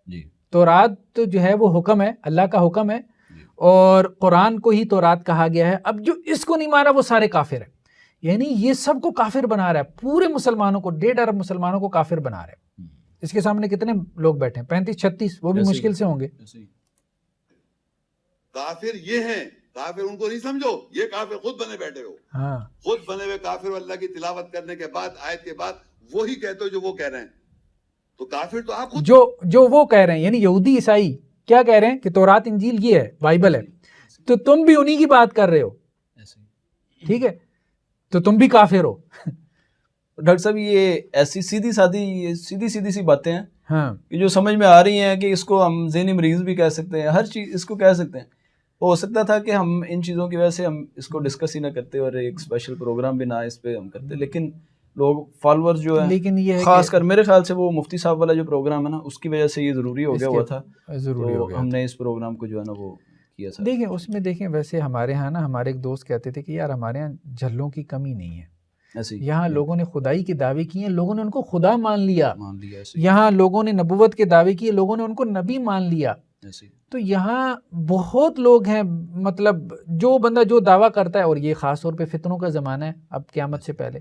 جی، تورات تو جو ہے وہ حکم ہے، اللہ کا حکم ہے، اور قرآن کو ہی تورات کہا گیا ہے. اب جو اس کو نہیں مانا وہ سارے کافر ہیں. یعنی یہ سب کو کافر بنا رہا ہے، پورے مسلمانوں کو، 1.5 ارب مسلمانوں کو کافر بنا رہا ہے. اس کے سامنے کتنے لوگ بیٹھے ہیں؟ 35-36، وہ بھی مشکل سے ہوں گے. کافر یہ ہیں، کافر ان کو نہیں سمجھو، یہ کافر خود بنے بیٹھے ہو. ہاں، خود بنے ہوئے کافر اللہ کی تلاوت کرنے کے بعد، آیت کے بعد وہی کہتے ہو جو وہ کہہ رہے ہیں. تو کافر تو آپ خود جو وہ کہہ رہے ہیں، یعنی یہودی عیسائی کیا کہہ رہے ہیں کہ تورات انجیل یہ ہے، بائبل ہے، تو تم بھی انہی کی بات کر رہے ہو، ٹھیک ہے، تو تم بھی کافر ہو. ڈاکٹر صاحب یہ ایسی سیدھی سی باتیں ہیں ہاں، کہ جو سمجھ میں آ رہی ہیں کہ اس کو ہم ذہنی مریض بھی کہہ سکتے ہیں، ہر چیز اس کو کہہ سکتے ہیں. ہو سکتا تھا کہ ہم ان چیزوں کی وجہ سے ہم اس کو ڈسکس ہی نہ کرتے اور ایک اسپیشل پروگرام بھی نہ اس پہ ہم کرتے، لیکن لوگ فالورز جو ہیں، لیکن یہ خاص کر میرے خیال سے وہ مفتی صاحب والا جو پروگرام ہے نا اس کی وجہ سے یہ ضروری ہو گیا ہوا تھا، ضروری ہو تو گیا. ہم نے اس پروگرام کو جو ہے نا وہ کیا تھا. دیکھیں اس میں دیکھیں ویسے ہمارے ہاں نا، ہمارے ایک دوست کہتے تھے کہ یار ہمارے ہاں جھلوں کی کمی نہیں ہے. یہاں لوگوں نے خدائی کے دعوے کیے ہیں، لوگوں نے ان کو خدا مان لیا. یہاں لوگوں نے نبوت کے دعوے کیے، لوگوں نے ان کو نبی مان لیا. تو یہاں بہت لوگ ہیں، مطلب جو بندہ جو دعویٰ کرتا ہے، اور یہ خاص طور پہ فتنوں کا زمانہ ہے اب قیامت سے پہلے.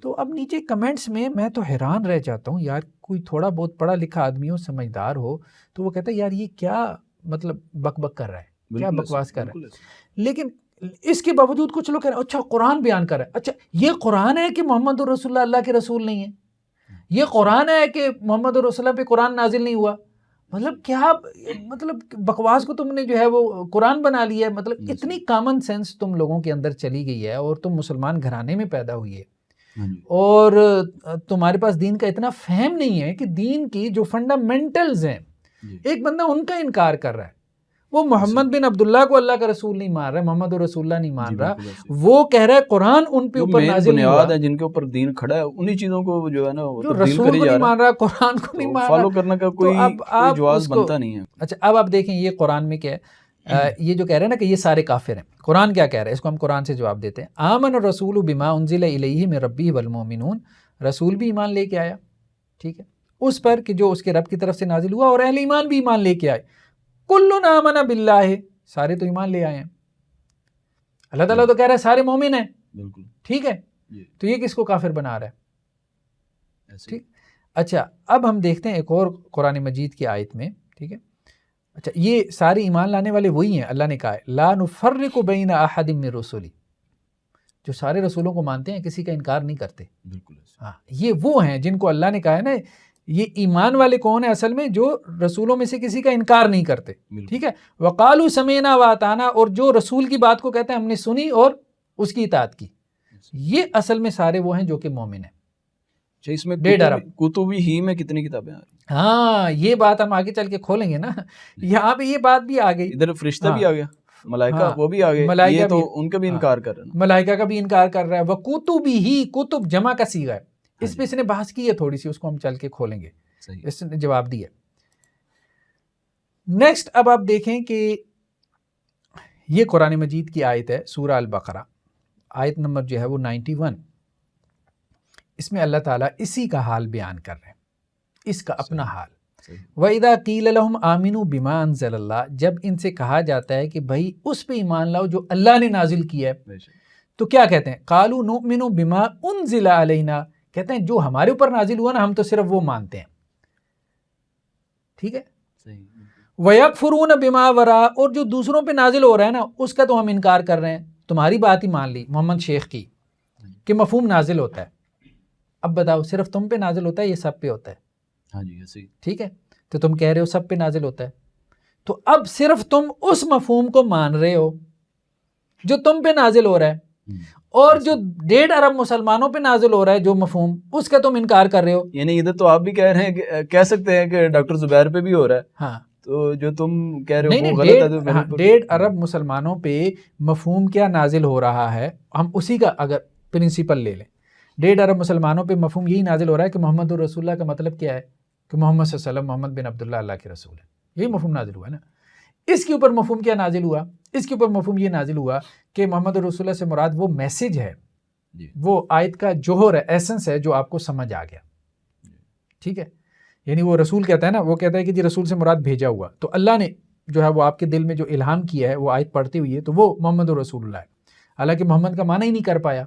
تو اب نیچے کمنٹس میں تو حیران رہ جاتا ہوں یار، کوئی تھوڑا بہت پڑھا لکھا آدمی ہو، سمجھدار ہو، تو وہ کہتا ہے یار یہ کیا مطلب بک بک کر رہا ہے، کیا بکواس کر رہا ہے. لیکن اس کے باوجود کچھ لوگ کہہ رہے ہیں اچھا قرآن بیان کر رہا ہے. اچھا یہ قرآن ہے کہ محمد رسول اللہ اللہ کے رسول نہیں ہے؟ یہ قرآن ہے کہ محمد رسول اللہ پہ قرآن نازل نہیں ہوا؟ مطلب کیا، مطلب بکواس کو تم نے جو ہے وہ قرآن بنا لیا ہے. مطلب اتنی کامن سینس تم لوگوں کے اندر چلی گئی ہے، اور تم مسلمان گھرانے میں پیدا ہوئی ہے. اور تمہارے پاس دین کا اتنا فہم نہیں ہے کہ دین کی جو فنڈامنٹلز ہیں ایک بندہ ان کا انکار کر رہا ہے. وہ محمد بن عبداللہ کو اللہ کا رسول نہیں مان رہا, محمد رسول اللہ نہیں مان رہا, وہ کہہ رہا ہے قرآن ان پہ اوپر نازل نہیں ہوا, ہے جن کے اوپر دین کھڑا ہے انہی چیزوں کو جو ہے نا جو رسول کو نہیں مان رہا, قرآن کو نہیں مان رہا, فالو کرنے کا کوئی جواز بنتا نہیں ہے. اچھا اب آپ دیکھیں یہ قرآن میں کیا ہے, یہ جو کہہ رہے ہیں نا کہ یہ سارے کافر ہیں, قرآن کیا کہہ رہا ہے, اس کو ہم قرآن سے جواب دیتے ہیں. آمن الرسول بما انزل الیہ من ربہ والمؤمنون, رسول بھی ایمان لے کے آیا, ٹھیک ہے, اس پر کہ جو اس کے رب کی طرف سے نازل ہوا, اور اہل ایمان بھی ایمان لے کے آئے. کل آمن باللہ, سارے تو ایمان لے آئے ہیں. اللہ تعالیٰ تو کہہ رہا ہے سارے مومن ہیں, بالکل ٹھیک ہے, تو یہ کس کو کافر بنا رہا ہے؟ ٹھیک. اچھا اب ہم دیکھتے ہیں ایک اور قرآن مجید کی آیت میں, ٹھیک ہے. اچھا یہ سارے ایمان لانے والے وہی ہیں, اللہ نے کہا ہے لا نفرق بین احد من رسلی, جو سارے رسولوں کو مانتے ہیں, کسی کا انکار نہیں کرتے. بالکل ہاں, یہ وہ ہیں جن کو اللہ نے کہا ہے نا, یہ ایمان والے کون ہیں اصل میں, جو رسولوں میں سے کسی کا انکار نہیں کرتے, ٹھیک ہے. وقالوا سمعنا واطعنا, اور جو رسول کی بات کو کہتے ہیں ہم نے سنی اور اس کی اطاعت کی, یہ اصل میں سارے وہ ہیں جو کہ مومن ہیں. اس میں 1.5 ارب کتبی ہی میں کتنی کتابیں آ رہی ہیں؟ ہاں یہ بات ہم آگے چل کے کھولیں گے نا, یہاں پہ یہ بات بھی آ گئی. ادھر فرشتہ بھی آ گیا, ملائکہ وہ بھی آ گئے, یہ تو ان کا بھی انکار کر رہے ہیں, ملائکہ کا بھی انکار کر رہا ہے. وکتبی ہی, کتب جمع کا صیغہ ہے, اس پہ اس نے بحث کی ہے تھوڑی سی, اس کو ہم چل کے کھولیں گے, اس نے جواب دیا. نیکسٹ اب آپ دیکھیں کہ یہ قرآن مجید کی آیت ہے سورہ البقرہ, آیت نمبر جو ہے وہ 91. اس میں اللہ تعالیٰ اسی کا حال بیان کر رہے ہیں, اس کا اپنا حال. وَإِذَا قِيلَ لَهُمْ آمِنُوا بِمَا أَنزَلَ اللَّهُ, جب ان سے کہا جاتا ہے کہ بھائی اس پہ ایمان لاؤ جو اللہ نے نازل کیا ہے, تو کیا کہتے ہیں؟ قَالُوا نُؤْمِنُ بِمَا أُنزِلَ عَلَيْنَا, کہتے ہیں جو ہمارے اوپر نازل ہوا نا ہم تو صرف وہ مانتے ہیں, ٹھیک ہے. وَيَكْفُرُونَ بِمَا وَرَاءَ, اور جو دوسروں پہ نازل ہو رہا ہے نا اس کا تو ہم انکار کر رہے ہیں. تمہاری بات ہی مان لی محمد شیخ کی کہ مفہوم نازل ہوتا ہے, اب بتاؤ صرف تم پہ نازل ہوتا ہے, یہ سب پہ ہوتا ہے؟ ہاں جی ایسے ہی, ٹھیک ہے. تو تم کہہ رہے ہو سب پہ نازل ہوتا ہے, تو اب صرف تم اس مفہوم کو مان رہے ہو جو تم پہ نازل ہو رہا ہے, اور جو 1.5 ارب مسلمانوں پہ نازل ہو رہا ہے جو مفہوم, اس کا تم انکار کر رہے ہو. یعنی ادھر تو آپ بھی کہہ رہے ہیں, کہہ سکتے ہیں کہ ڈاکٹر زبیر پہ بھی ہو رہا ہے, ہاں, تو جو تم کہہ رہے ہو نہیں وہ غلط ہے. تو 1.5 ارب مسلمانوں پہ مفہوم کیا نازل ہو رہا ہے, ہم اسی کا اگر پرنسپل لے لیں, 1.5 ارب مسلمانوں پہ مفہوم یہی نازل ہو رہا ہے کہ محمد رسول اللہ کا مطلب کیا ہے, کہ محمد صلی اللہ علیہ وسلم محمد بن عبداللہ اللہ کے رسول ہے, یہی مفہوم نازل ہوا ہے نا. اس کے اوپر مفہوم کیا نازل ہوا, اس کے اوپر مفہوم یہ نازل ہوا کہ محمد رسول اللہ سے مراد وہ میسج ہے, وہ آیت کا جوہر ہے, ایسنس ہے, جو آپ کو سمجھ آ گیا, ٹھیک ہے. یعنی وہ رسول کہتا ہے نا, وہ کہتا ہے کہ جی رسول سے مراد بھیجا ہوا, تو اللہ نے جو ہے وہ آپ کے دل میں جو الہام کیا ہے وہ آیت پڑھتی ہوئی ہے, تو وہ محمد رسول اللہ ہے. حالانکہ محمد کا معنی ہی نہیں کر پایا.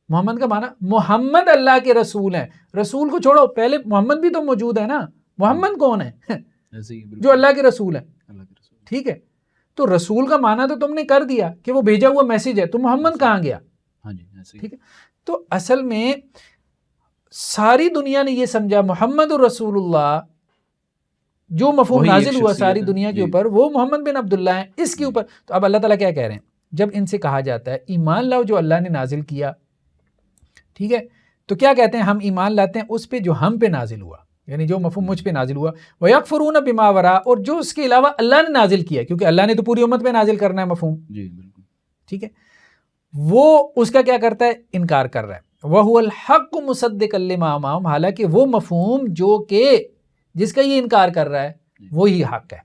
محمد کا معنی, محمد اللہ کے رسول ہیں, رسول کو چھوڑو, پہلے محمد بھی تو موجود ہے نا, محمد کون ہے جو اللہ کے رسول ہیں, ٹھیک ہے. تو رسول کا معنی تو تم نے کر دیا کہ وہ بھیجا ہوا میسج ہے, تو محمد کہاں گیا, ٹھیک ہے. تو اصل میں ساری دنیا نے یہ سمجھا محمد رسول اللہ جو مفہوم نازل ہوا ساری دنیا کے اوپر وہ محمد بن عبداللہ ہیں, اس کے اوپر. تو اب اللہ تعالیٰ کیا کہہ رہے ہیں, جب ان سے کہا جاتا ہے ایمان لاؤ جو اللہ نے نازل کیا, ٹھیک ہے, تو کیا کہتے ہیں, ہم ایمان لاتے ہیں اس پہ جو ہم پہ نازل ہوا, یعنی جو مفہوم مجھ پہ نازل ہوا. وَيَكْفُرُونَ بِمَا وَرَاءَ, اور جو اس کے علاوہ اللہ نے نازل کیا, کیونکہ اللہ نے تو پوری امت پہ نازل کرنا ہے مفہوم, ٹھیک ہے, وہ اس کا کیا کرتا ہے, انکار کر رہا ہے. وَهُوَ الْحَقُّ مُصَدِّقًا لِمَا مَعَهُمْ, حالانکہ وہ مفہوم جو کہ جس کا یہ انکار کر رہا ہے وہی حق ہے.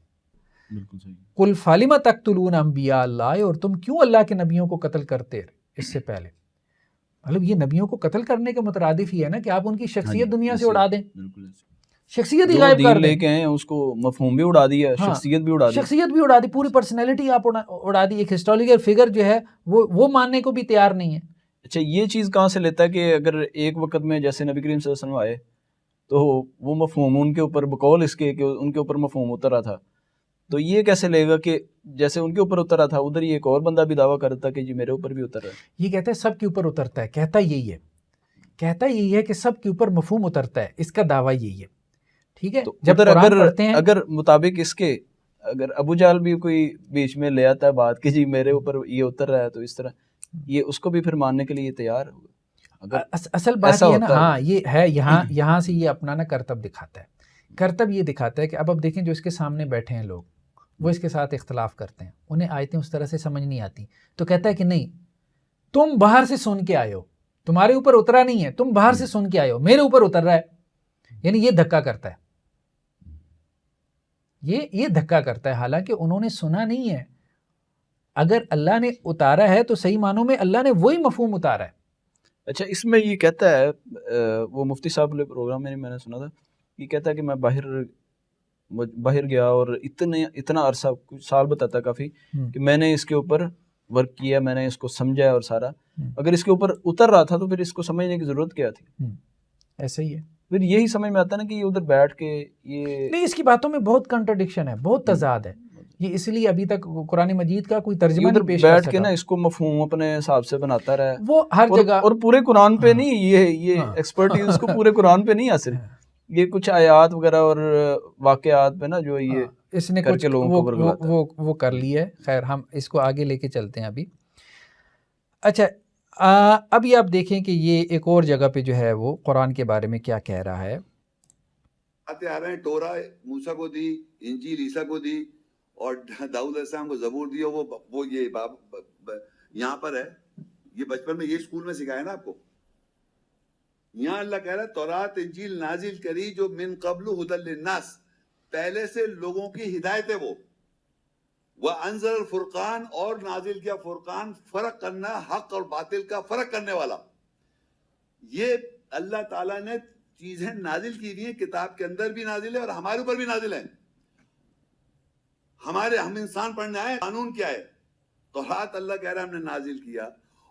قُلْ فَلِمَ تَقْتُلُونَ أَنْبِيَاءَ اللَّهِ, اور تم کیوں اللہ کے نبیوں کو قتل کرتے اس سے پہلے. مطلب یہ نبیوں کو قتل کرنے کے مترادف ہی ہے نا کہ آپ ان کی شخصیت دنیا سے اڑا دیں, شخصیت ہی غائب کر دیں, لے کے ہیں اس کو مفہوم بھی اڑا دیا, شخصیت بھی اڑا دی, شخصیت بھی اڑا دی, پوری پرسنالٹی آپ اڑا دی. ایک ہسٹوریکل فگر جو ہے وہ ماننے کو بھی تیار نہیں ہے. اچھا یہ چیز کہاں سے لیتا ہے کہ اگر ایک وقت میں جیسے نبی کریم صلی اللہ علیہ وسلم آئے تو وہ مفہوم ان کے اوپر بقول اس کے کہ ان کے اوپر مفہوم اترا تھا, تو یہ کیسے لے گا کہ جیسے ان کے اوپر اترا تھا ادھر یہ ایک اور بندہ بھی دعویٰ کرتا کہ جی میرے اوپر بھی اتر رہا ہے. یہ کہتا ہے سب کے اوپر اترتا ہے, کہتا یہی ہے کہ سب کے اوپر مفہوم اترتا ہے, اس کا دعویٰ یہی ہے, ٹھیک ہے. جب قرآن پڑھتے ہیں, اگر مطابق اس کے اگر ابو جہل بھی کوئی بیچ میں لے آتا ہے بات کہ جی میرے اوپر یہ اتر رہا ہے, تو اس طرح یہ اس کو بھی پھر ماننے کے لیے تیار ہوگا. اصل بات یہ ہے نا، ہاں یہ ہے، یہاں سے یہ اپنا نا کرتب دکھاتا ہے. کرتب یہ دکھاتا ہے کہ اب دیکھیں جو اس کے سامنے بیٹھے ہیں لوگ، وہ اس کے ساتھ اختلاف کرتے ہیں، انہیں آیتیں اس طرح سے سمجھ نہیں آتی، تو کہتا ہے کہ نہیں، تم باہر سے سن کے آئے ہو، تمہارے اوپر اترا نہیں ہے، تم باہر سے سن کے آئے ہو، میرے اوپر اتر رہا ہے. یعنی یہ دھکا کرتا ہے، یہ دھکا کرتا ہے، حالانکہ انہوں نے سنا نہیں ہے. اگر اللہ نے اتارا ہے تو صحیح معنوں میں اللہ نے وہی مفہوم اتارا ہے. اچھا، اس میں یہ کہتا ہے وہ مفتی صاحب والے پروگرام میں نے سنا تھا، یہ کہتا ہے کہ میں باہر گیا اور اتنا عرصہ، کچھ سال بتاتا کافی، کہ میں نے اس کے اوپر ورک کیا، میں نے اس کو سمجھا اور سارا. اگر اس کے اوپر اتر رہا تھا تو پھر اس کو سمجھنے کی ضرورت کیا تھی؟ ایسا ہی ہے. پھر یہی سمجھ میں آتا ہے نا کہ یہ ادھر بیٹھ کے یہ نہیں، اس کی باتوں میں بہت کنٹرڈکشن ہے، بہت تضاد ہے. یہ اس لیے ابھی تک قرآن مجید کا کوئی ترجمہ نہیں پیش کر بیٹھ سکا. کے نا اس کو مفہوم اپنے حساب سے بناتا رہا ہے، وہ ہر جگہ، اور پورے قرآن پہ نہیں، یہ ایکسپرٹیز اس کو پورے قرآن پہ نہیں حاصل، یہ کچھ آیات وغیرہ اور واقعات پہ نا جو یہ اس نے کچھ وہ کر لی ہے. خیر، ہم اس کو آگے لے کے چلتے ہیں ابھی. اچھا، ابھی آپ دیکھیں کہ یہ ایک اور جگہ پہ جو ہے وہ قرآن کے بارے میں کیا کہہ رہا ہے. آتے آ رہے ہیں، ٹورا موسیٰ کو دی، انجیل عیسیٰ کو دی، اور داؤد علیہ السلام کو زبور دی. وہ یہ یہاں پر ہے، یہ بچپن میں یہ اسکول میں سکھایا نا آپ کو. یہاں اللہ کہہ رہا ہے تورات انجیل نازل کری جو من قبل ہدی للناس، پہلے سے لوگوں کی ہدایت ہے. وَأَنزَلَ الْفُرْقَانَ، اور نازل کیا فرقان، فرق کرنا، حق اور باطل کا فرق کرنے والا. یہ اللہ تعالیٰ نے چیزیں نازل کی ہوئی ہیں، کتاب کے اندر بھی نازل ہے اور ہمارے اوپر بھی نازل ہے. ہم انسان پڑھنے آئے، قانون کیا ہے؟ تورات اللہ کہہ رہا ہے ہم نے نازل کیا،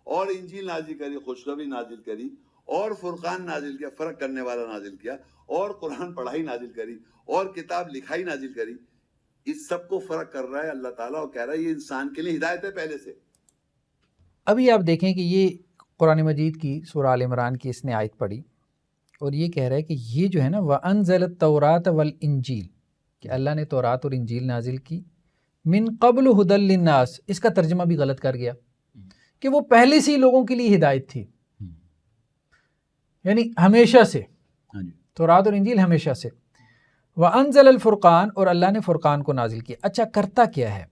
اور انجیل نازل کری، خوشخبری نازل کری، اور فرقان نازل کیا، فرق کرنے والا نازل کیا، اور قرآن پڑھائی نازل کری، اور کتاب لکھائی نازل کری. اس سب کو فرق کر رہا ہے اللہ تعالیٰ، اور کہہ رہا ہے یہ انسان کے لیے ہدایت ہے پہلے سے. ابھی آپ دیکھیں کہ یہ قرآن مجید کی سورہ آل عمران کی اس نے آیت پڑھی، اور یہ کہہ رہا ہے کہ یہ جو ہے نا وَأَنزَلَ التَّوْرَاةَ وَالْإِنجِيلَ، کہ اللہ نے تورات اور انجیل نازل کی، من قبل ہدی للناس. اس کا ترجمہ بھی غلط کر گیا کہ وہ پہلے سے ہی لوگوں کے لیے ہدایت تھی، یعنی ہمیشہ سے، تورات اور انجیل ہمیشہ سے. وَأَنزَلَ الْفُرْقَانَ، اور اللہ نے فرقان کو نازل کیا. اچھا، کرتا کیا ہے؟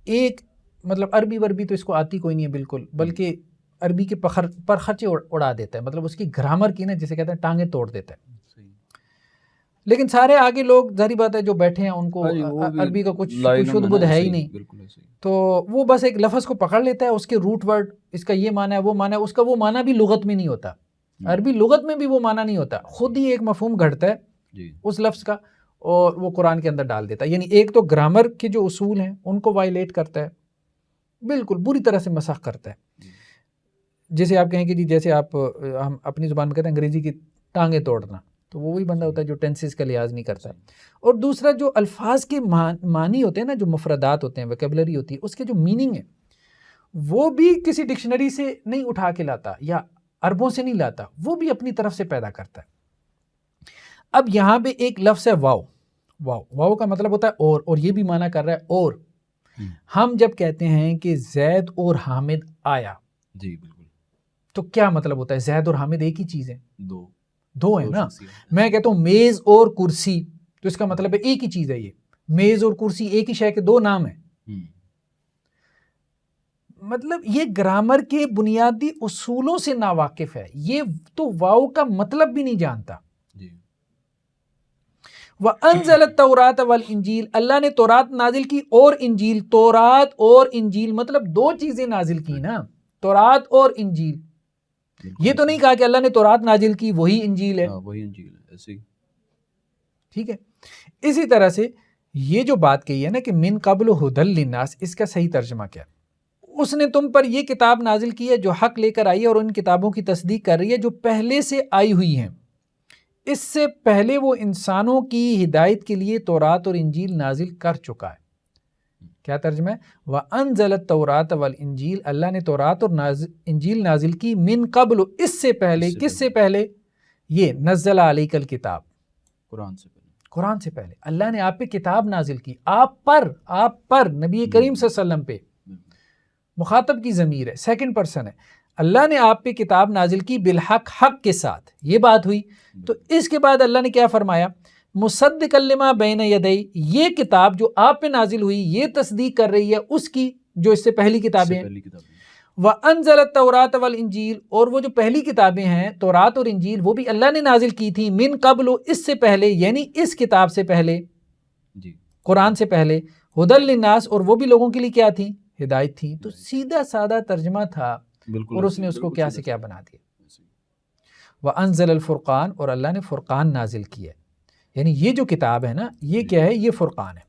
ایک مطلب عربی وربی تو اس کو آتی کوئی نہیں ہے بالکل، بلکہ عربی کے پر خرچے اڑا دیتا ہے، مطلب اس کی گرامر کی نا جسے کہتے ہیں ٹانگیں توڑ دیتا ہے. لیکن سارے آگے لوگ ظاہری بات ہے جو بیٹھے ہیں ان کو عربی کا کچھ شدھ بدھ ہے ہی نہیں، تو وہ بس ایک لفظ کو پکڑ لیتا ہے، اس کے روٹ ورڈ، اس کا یہ معنی ہے وہ معنی ہے، اس کا وہ معنی بھی لغت میں نہیں ہوتا، عربی لغت میں بھی وہ معنی نہیں ہوتا، خود ہی ایک مفہوم گھڑتا ہے اس لفظ کا اور وہ قرآن کے اندر ڈال دیتا ہے. یعنی ایک تو گرامر کے جو اصول ہیں ان کو وائلیٹ کرتا ہے، بالکل بری طرح سے مسخ کرتا ہے. جیسے آپ کہیں کہ جی جیسے ہم اپنی زبان میں کہتے ہیں انگریزی کی ٹانگیں توڑنا، تو وہ وہی بندہ ہوتا ہے جو ٹینسز کا لحاظ نہیں کرتا. اور دوسرا جو الفاظ کے معنی ہوتے ہیں نا، جو مفردات ہوتے ہیں، ویکیبلری ہوتی ہے، اس کے جو میننگ ہے وہ بھی کسی ڈکشنری سے نہیں اٹھا کے لاتا یا عربوں سے نہیں لاتا، وہ بھی اپنی طرف سے پیدا کرتا ہے. اب یہاں پہ ایک لفظ ہے واو کا مطلب ہوتا ہے اور یہ بھی معنی کر رہا ہے اور. ہم جب کہتے ہیں کہ زید اور حامد آیا، جی بالکل، تو کیا مطلب ہوتا ہے؟ زید اور حامد ایک ہی چیز ہے، دو ہیں نا. شخصیت. میں کہتا ہوں میز اور کرسی، تو اس کا مطلب ہے ایک ہی چیز ہے. یہ میز اور کرسی ایک ہی شے کے دو نام ہیں. مطلب یہ گرامر کے بنیادی اصولوں سے ناواقف ہے، یہ تو واو کا مطلب بھی نہیں جانتا. وَأَنزَلَ التَّوْرَاةَ وَالْإِنجِيلَ، اللہ نے تورات نازل کی اور انجیل. تورات اور انجیل مطلب دو چیزیں نازل کی نا، تورات اور انجیل. یہ تو نہیں کہا کہ اللہ نے تورات نازل کی وہی انجیل ہے، وہی انجیل ہے ایسے ہی. ٹھیک ہے. اسی طرح سے یہ جو بات کہی ہے نا کہ من قبل ہدی للناس، اس کا صحیح ترجمہ کیا؟ اس نے تم پر یہ کتاب نازل کی ہے جو حق لے کر آئی ہے اور ان کتابوں کی تصدیق کر رہی ہے جو پہلے سے آئی ہوئی ہیں. اس سے پہلے وہ انسانوں کی ہدایت کے لیے تورات اور انجیل نازل کر چکا ہے. کیا ترجمہ ہے؟ وَأَنزَلَ التَّوْرَاةَ وَالْإِنجِيلَ، اللہ نے تورات اور انجیل نازل کی من قبل، اس سے پہلے. کس سے پہلے؟ یہ نزل علیک الکتاب، قرآن سے پہلے اللہ نے آپ پہ کتاب نازل کی، آپ پر نبی کریم صلی اللہ علیہ وسلم پہ. مخاطب کی ضمیر ہے، سیکنڈ پرسن ہے. اللہ نے آپ پہ کتاب نازل کی بالحق، حق کے ساتھ، یہ بات ہوئی. تو اس کے بعد اللہ نے کیا فرمایا؟ مصدقا لما بین یدی، یہ کتاب جو آپ پہ نازل ہوئی یہ تصدیق کر رہی ہے اس کی جو اس سے پہلی کتابیں ہیں. وَأَنزَلَ التَّوْرَاةَ وَالْإِنجِيلَ، اور وہ جو پہلی کتابیں ہیں تورات اور انجیل وہ بھی اللہ نے نازل کی تھی، من قبل، اس سے پہلے، یعنی اس کتاب سے پہلے، قرآن سے پہلے، ہدی للناس، اور وہ بھی لوگوں کے لیے کیا تھی؟ ہدایت تھی. تو سیدھا سادہ ترجمہ تھا اور اس نے اس کو کیا سے کیا بنا دیا. وَأَنزَلَ الْفُرْقَانَ، اور اللہ نے فرقان نازل کی ہے، یعنی یہ جو کتاب ہے نا یہ کیا ہے؟ یہ فرقان ہے.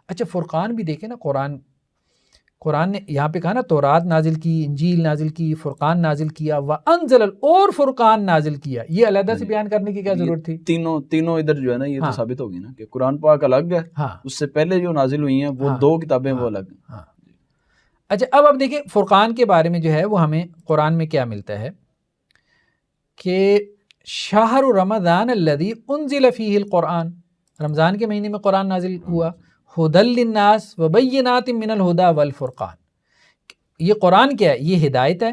اچھا فرقان بھی دیکھیں نا، قرآن نے یہاں پہ کہا نا تورات نازل کی، انجیل نازل کی، فرقان نازل کیا، وَأَنزَلَ، اور فرقان نازل کیا. یہ علیحدہ سے بیان کرنے کی کیا ضرورت تھی؟ تینوں ادھر جو ہے نا یہ تو ثابت ہوگی نا کہ قرآن پاک الگ ہے، اس سے پہلے جو نازل ہوئی ہیں وہ دو کتابیں وہ الگ ہیں. اچھا اب دیکھیں فرقان کے بارے میں جو ہے وہ ہمیں قرآن میں کیا ملتا ہے کہ شہر رمضان الذی انزل فیہ القرآن، رمضان کے مہینے میں قرآن نازل ہوا، ہدی للناس وبینات من الہدی والفرقان. یہ قرآن کیا ہے؟ یہ ہدایت ہے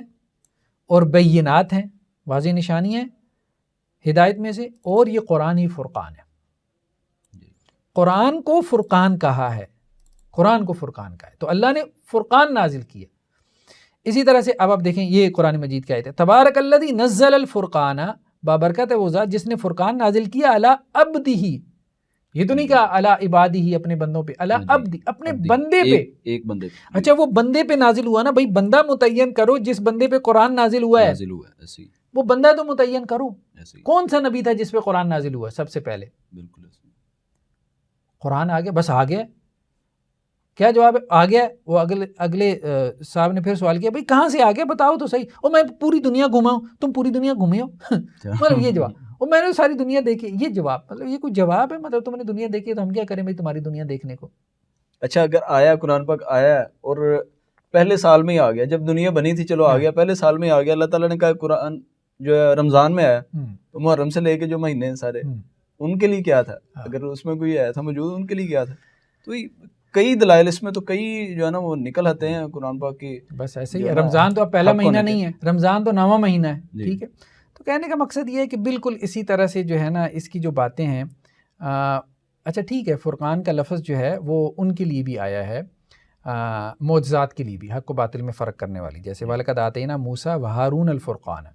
اور بینات ہیں، واضح نشانیاں ہیں ہدایت میں سے، اور یہ قرآن ہی فرقان ہے. قرآن کو فرقان کہا ہے، قرآن کو فرقان کہا ہے، تو اللہ نے فرقان نازل کیا. اسی طرح سے اب آپ دیکھیں یہ قرآن مجید کی آیت ہے، تبارک الذی نزل الفرقان، بابرکت ہے وہ ذات جس نے فرقان نازل کیا علی عبدہ، یہ تو نہیں کہا علی عبادہ، اپنے بندوں پہ، علی عبدہ، اپنے بندے پہ، ایک بندے پہ. اچھا وہ بندے پہ نازل ہوا نا، بھائی بندہ متعین کرو جس بندے پہ قرآن نازل ہوا ہے، وہ بندہ تو متعین کرو. کون سا نبی تھا جس پہ قرآن نازل ہوا سب سے پہلے؟ بالکل قرآن آ گیا، بس آ گیا. کیا جواب ہے؟ آ گیا. وہ اگلے صاحب نے پھر سوال کیا، بھائی کہاں سے آ گیا بتاؤ تو صحیح. اور میں پوری دنیا گھوما ہوں. تم پوری دنیا گھومے ہو؟ مطلب یہ جواب. اور میں نے ساری دنیا دیکھی، یہ جواب، مطلب یہ کوئی جواب ہے؟ مطلب تم نے دنیا دیکھی تو ہم کیا کریں بھائی تمہاری دنیا دیکھنے کو. اچھا اگر آیا قرآن پاک آیا اور پہلے سال میں ہی آ گیا، جب دنیا بنی تھی چلو آ گیا، پہلے سال میں آ گیا، اللہ تعالیٰ نے کہا قرآن جو ہے رمضان میں آیا، تو محرم سے لے کے جو مہینے ہیں سارے ان کے لیے کیا تھا؟ اگر اس میں کوئی آیا تھا موجود ان کے لیے کیا تھا؟ تو کئی دلائل اس میں تو کئی جو ہے نا وہ نکل آتے ہیں قرآن پاک کی. بس ایسے ہی رمضان تو اب پہلا مہینہ نہیں ہے، رمضان تو 9واں مہینہ ہے. ٹھیک ہے، تو کہنے کا مقصد یہ ہے کہ بالکل اسی طرح سے جو ہے نا اس کی جو باتیں ہیں. اچھا ٹھیک ہے، فرقان کا لفظ جو ہے وہ ان کے لیے بھی آیا ہے، معجزات کے لیے بھی، حق و باطل میں فرق کرنے والی، جیسے وَلَقَدْ آتَيْنَا مُوسَىٰ وَهَارُونَ الْفُرْقَانَ.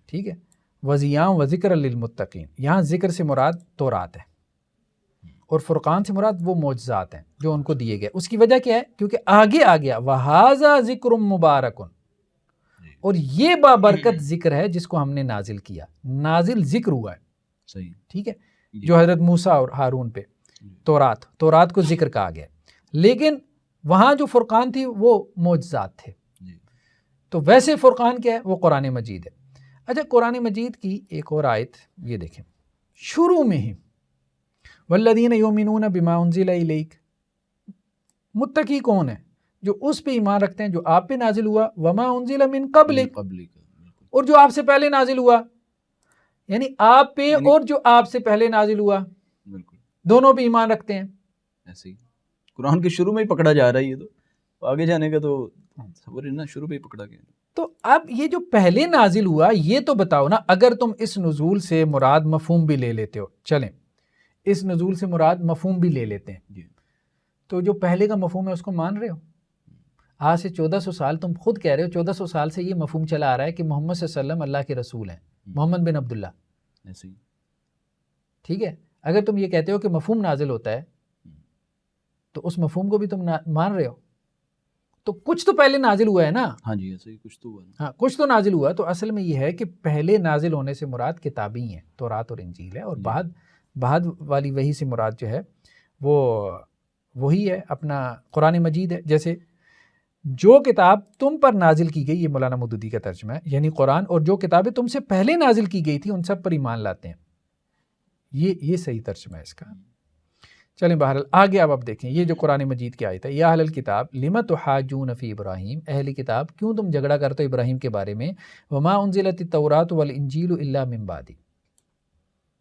ٹھیک ہے، وَضِيَاءً وَذِكْرًا لِلْمُتَّقِينَ. یہاں ذکر سے مراد تورات ہے اور فرقان سے مراد وہ معجزات ہیں جو ان کو دیے گئے. اس کی وجہ کیا ہے؟ کیونکہ آگے آ گیا وَهَذَا ذِكْرٌ مُبَارَكٌ، اور یہ بابرکت ذکر ہے جس کو ہم نے نازل کیا. نازل ذکر ہوا ہے، صحیح، ٹھیک ہے، جو حضرت موسیٰ اور ہارون پہ تورات کو ذکر کہا گیا. لیکن وہاں جو فرقان تھی وہ معجزات تھے. تو ویسے فرقان کیا ہے؟ وہ قرآن مجید ہے. اچھا قرآن مجید کی ایک اور آیت یہ دیکھیں، شروع میں ہی والذین یؤمنون بما انزل الیک، متقی کون ہے؟ جو اس پہ ایمان رکھتے ہیں جو آپ پہ نازل ہوا، وما انزل من قبلک، اور جو آپ سے پہلے نازل ہوا، یعنی آپ پہ اور جو آپ سے پہلے نازل ہوا، دونوں پہ ایمان رکھتے ہیں. ایسے ہی قرآن کے شروع میں ہی پکڑا جا رہا ہے، یہ تو آگے جانے کا تو شروع میں ہی پکڑا گیا. تو اب یہ جو پہلے نازل ہوا یہ تو بتاؤ نا، اگر تم اس نزول سے مراد مفہوم بھی لے لیتے ہو، چلیں اس نزول سے مراد مفہوم بھی لے لیتے ہیں، تو جو پہلے کا مفہوم ہے اس کو مان رہے ہو؟ آج سے 1400 سال تم خود کہہ رہے ہو، 1400 سال سے یہ مفہوم چلا آ رہا ہے کہ محمد صلی اللہ علیہ وسلم اللہ کے رسول ہیں، محمد بن عبداللہ. ٹھیک ہے، اگر تم یہ کہتے ہو کہ مفہوم نازل ہوتا ہے تو اس مفہوم کو بھی تم مان رہے ہو، تو کچھ تو پہلے نازل ہوا ہے نا. ہاں جی ایسے ہی کچھ تو ہوا. ہاں کچھ تو نازل ہوا. تو اصل میں یہ ہے کہ پہلے نازل ہونے سے مراد کتابی ہیں، تورات اور انجیل ہے، اور بعد والی وحی سے مراد جو ہے وہ وہی ہے اپنا قرآن مجید ہے. جیسے جو کتاب تم پر نازل کی گئی، یہ مولانا مودودی کا ترجمہ ہے، یعنی قرآن، اور جو کتابیں تم سے پہلے نازل کی گئی تھی ان سب پر ایمان لاتے ہیں. یہ صحیح ترجمہ ہے اس کا. چلیں بہرحال آگے اب دیکھیں یہ جو قرآن مجید کی آیت ہے، یا اہل الکتاب لم تحاجون فی ابراہیم، اہل کتاب کیوں تم جھگڑا کرتے ہو ابراہیم کے بارے میں، وما انزلت التوراۃ والانجیل الا من بعد،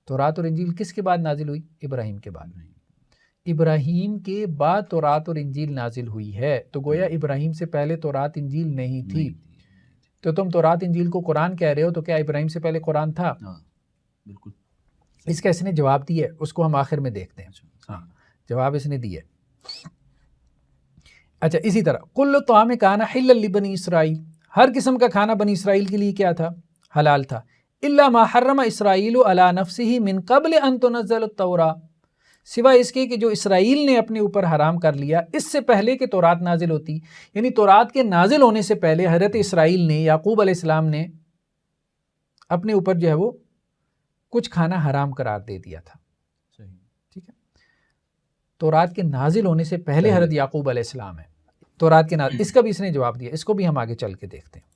تورات اور انجیل کس کے بعد نازل ہوئی؟ ابراہیم کے بعد. ابراہیم کے بعد تورات اور انجیل نازل ہوئی ہے، تو گویا ابراہیم سے پہلے تورات انجیل نہیں تھی. تو تم تورات انجیل کو قرآن کہہ رہے ہو، تو کیا ابراہیم سے پہلے قرآن تھا؟ بالکل. اس کا اس نے جواب دیا ہے، اس کو ہم آخر میں دیکھتے ہیں. ہاں جواب اس نے دیا ہے. اچھا اسی طرح کل طعام کان حلا لبنی اسرائیل، ہر قسم کا کھانا بنی اسرائیل کے لیے کیا تھا؟ حلال تھا. الا ما حرم اسرائیل علی نفسہ من قبل ان تنزل التوراۃ، سوائے اس کے کہ جو اسرائیل نے اپنے اوپر حرام کر لیا اس سے پہلے کہ تورات نازل ہوتی. یعنی تورات کے نازل ہونے سے پہلے حضرت اسرائیل نے، یعقوب علیہ السلام نے اپنے اوپر جو ہے وہ کچھ کھانا حرام قرار دے دیا تھا. ٹھیک ہے، تورات کے نازل ہونے سے پہلے حضرت یعقوب علیہ السلام ہے. تورات کے نازل، اس کا بھی اس نے جواب دیا، اس کو بھی ہم آگے چل کے دیکھتے ہیں.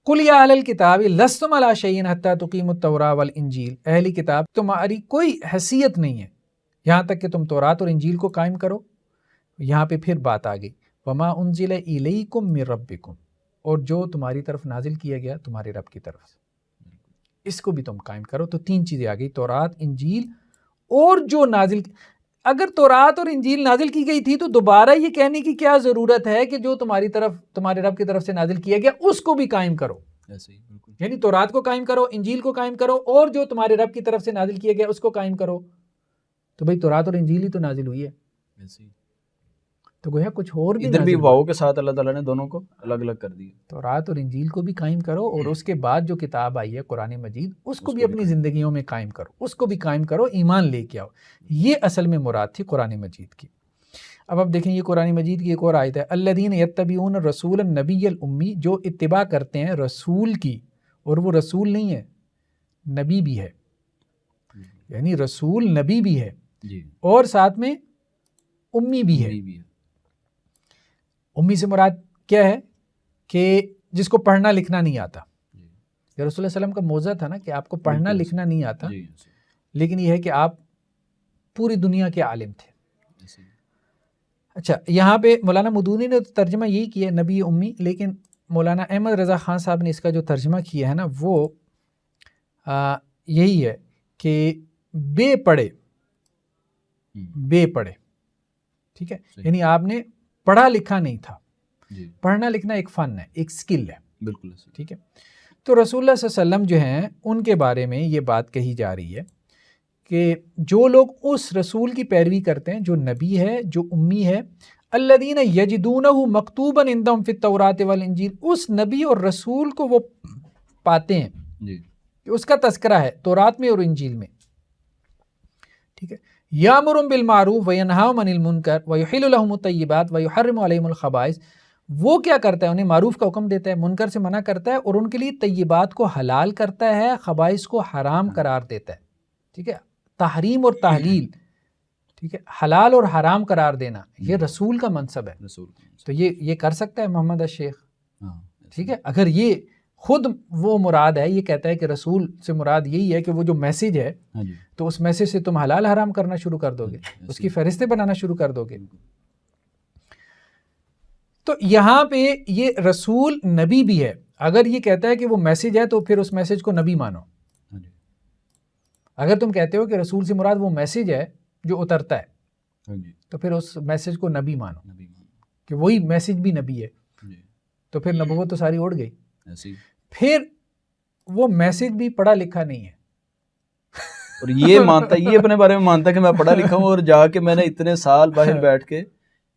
قل یا اہل الکتاب لستم علی شیء حتی تقیموا التوراۃ والانجیل، اہل کتاب تمہاری کوئی حیثیت نہیں ہے یہاں تک کہ تم تورات اور انجیل کو قائم کرو. یہاں پہ پھر بات آ گئی، وما انزل الیکم من ربکم، اور جو تمہاری طرف نازل کیا گیا تمہارے رب کی طرف سے، اس کو بھی تم قائم کرو. تو تین چیزیں آ گئی، تورات، انجیل اور جو نازل. اگر تورات اور انجیل نازل کی گئی تھی تو دوبارہ یہ کہنے کی کیا ضرورت ہے کہ جو تمہاری طرف، تمہارے رب کی طرف سے نازل کیا گیا اس کو بھی قائم کرو. یعنی تورات کو قائم کرو، انجیل کو قائم کرو، اور جو تمہارے رب کی طرف سے نازل کیا گیا اس کو قائم کرو. تو بھئی تورات اور انجیل ہی تو نازل ہوئی ہے، تو گویا کچھ اور بھی ادھر بھی نازل واؤ کے ساتھ اللہ تعالیٰ نے دونوں کو الگ الگ کر دیا. تورات اور انجیل کو بھی قائم کرو، اور اس کے بعد جو کتاب آئی ہے قرآن مجید اس کو بھی اپنی زندگیوں میں قائم کرو، اس کو بھی قائم کرو، ایمان لے کے آؤ. یہ اصل میں مراد تھی قرآن مجید کی. اب دیکھیں یہ قرآن مجید کی ایک اور آیت ہے، الذین یتبعون الرسول النبی الامی، جو اتباع کرتے ہیں رسول کی، اور وہ رسول نہیں ہے، نبی بھی ہے. یعنی رسول نبی بھی ہے اور ساتھ میں امی بھی ہے. امی سے مراد کیا ہے؟ کہ جس کو پڑھنا لکھنا نہیں آتا. یہ رسول اللہ علیہ وسلم کا موضوع تھا نا کہ آپ کو پڑھنا لکھنا نہیں آتا، لیکن یہ ہے کہ آپ پوری دنیا کے عالم تھے. اچھا یہاں پہ مولانا مدونی نے ترجمہ یہی کیا ہے نبی امی، لیکن مولانا احمد رضا خان صاحب نے اس کا جو ترجمہ کیا ہے نا وہ یہی ہے کہ بے پڑھے. ٹھیک ہے، یعنی آپ نے پڑھا لکھا نہیں تھا. پڑھنا لکھنا ایک فن ہے، ایک سکل ہے. بالکل ٹھیک ہے. تو رسول اللہ صلی اللہ علیہ وسلم جو ہیں ان کے بارے میں یہ بات کہی جا رہی ہے کہ جو لوگ اس رسول کی پیروی کرتے ہیں جو نبی ہے، جو امی ہے، الذین یجدونہ مکتوبا عندہم فی التوراۃ والانجیل، اس نبی اور رسول کو وہ پاتے ہیں کہ اس کا تذکرہ ہے تورات میں اور انجیل میں. ٹھیک ہے، یامرهم بالمعروف وینہاہم عن المنکر ویحل لہم الطیبات ویحرم علیہم الخبائث. وہ کیا کرتا ہے؟ انہیں معروف کا حکم دیتا ہے، منکر سے منع کرتا ہے، اور ان کے لیے طیبات کو حلال کرتا ہے، خبائث کو حرام قرار دیتا ہے. ٹھیک ہے، تحریم اور تحلیل، ٹھیک ہے، حلال اور حرام قرار دینا یہ رسول کا منصب ہے. تو یہ کر سکتا ہے محمد الشیخ. ٹھیک ہے، اگر یہ خود وہ مراد ہے، یہ کہتا ہے کہ رسول سے مراد یہی ہے کہ وہ جو میسج ہے تو اس میسج سے تم حلال حرام کرنا شروع کر دو گے، اس کی فہرستیں بنانا شروع کر دو گے. تو یہاں پہ یہ رسول نبی بھی ہے. اگر یہ کہتا ہے کہ وہ میسج ہے تو پھر اس میسج کو نبی مانو. اگر تم کہتے ہو کہ رسول سے مراد وہ میسج ہے جو اترتا ہے تو پھر اس میسج کو نبی مانو کہ وہی میسج بھی نبی ہے. تو پھر نبوت تو ساری اڑ گئی. پھر وہ میسج بھی پڑھا لکھا نہیں ہے، اور یہ مانتا، یہ اپنے بارے میں مانتا کہ میں پڑھا لکھا ہوں اور جا کے میں نے اتنے سال باہر بیٹھ کے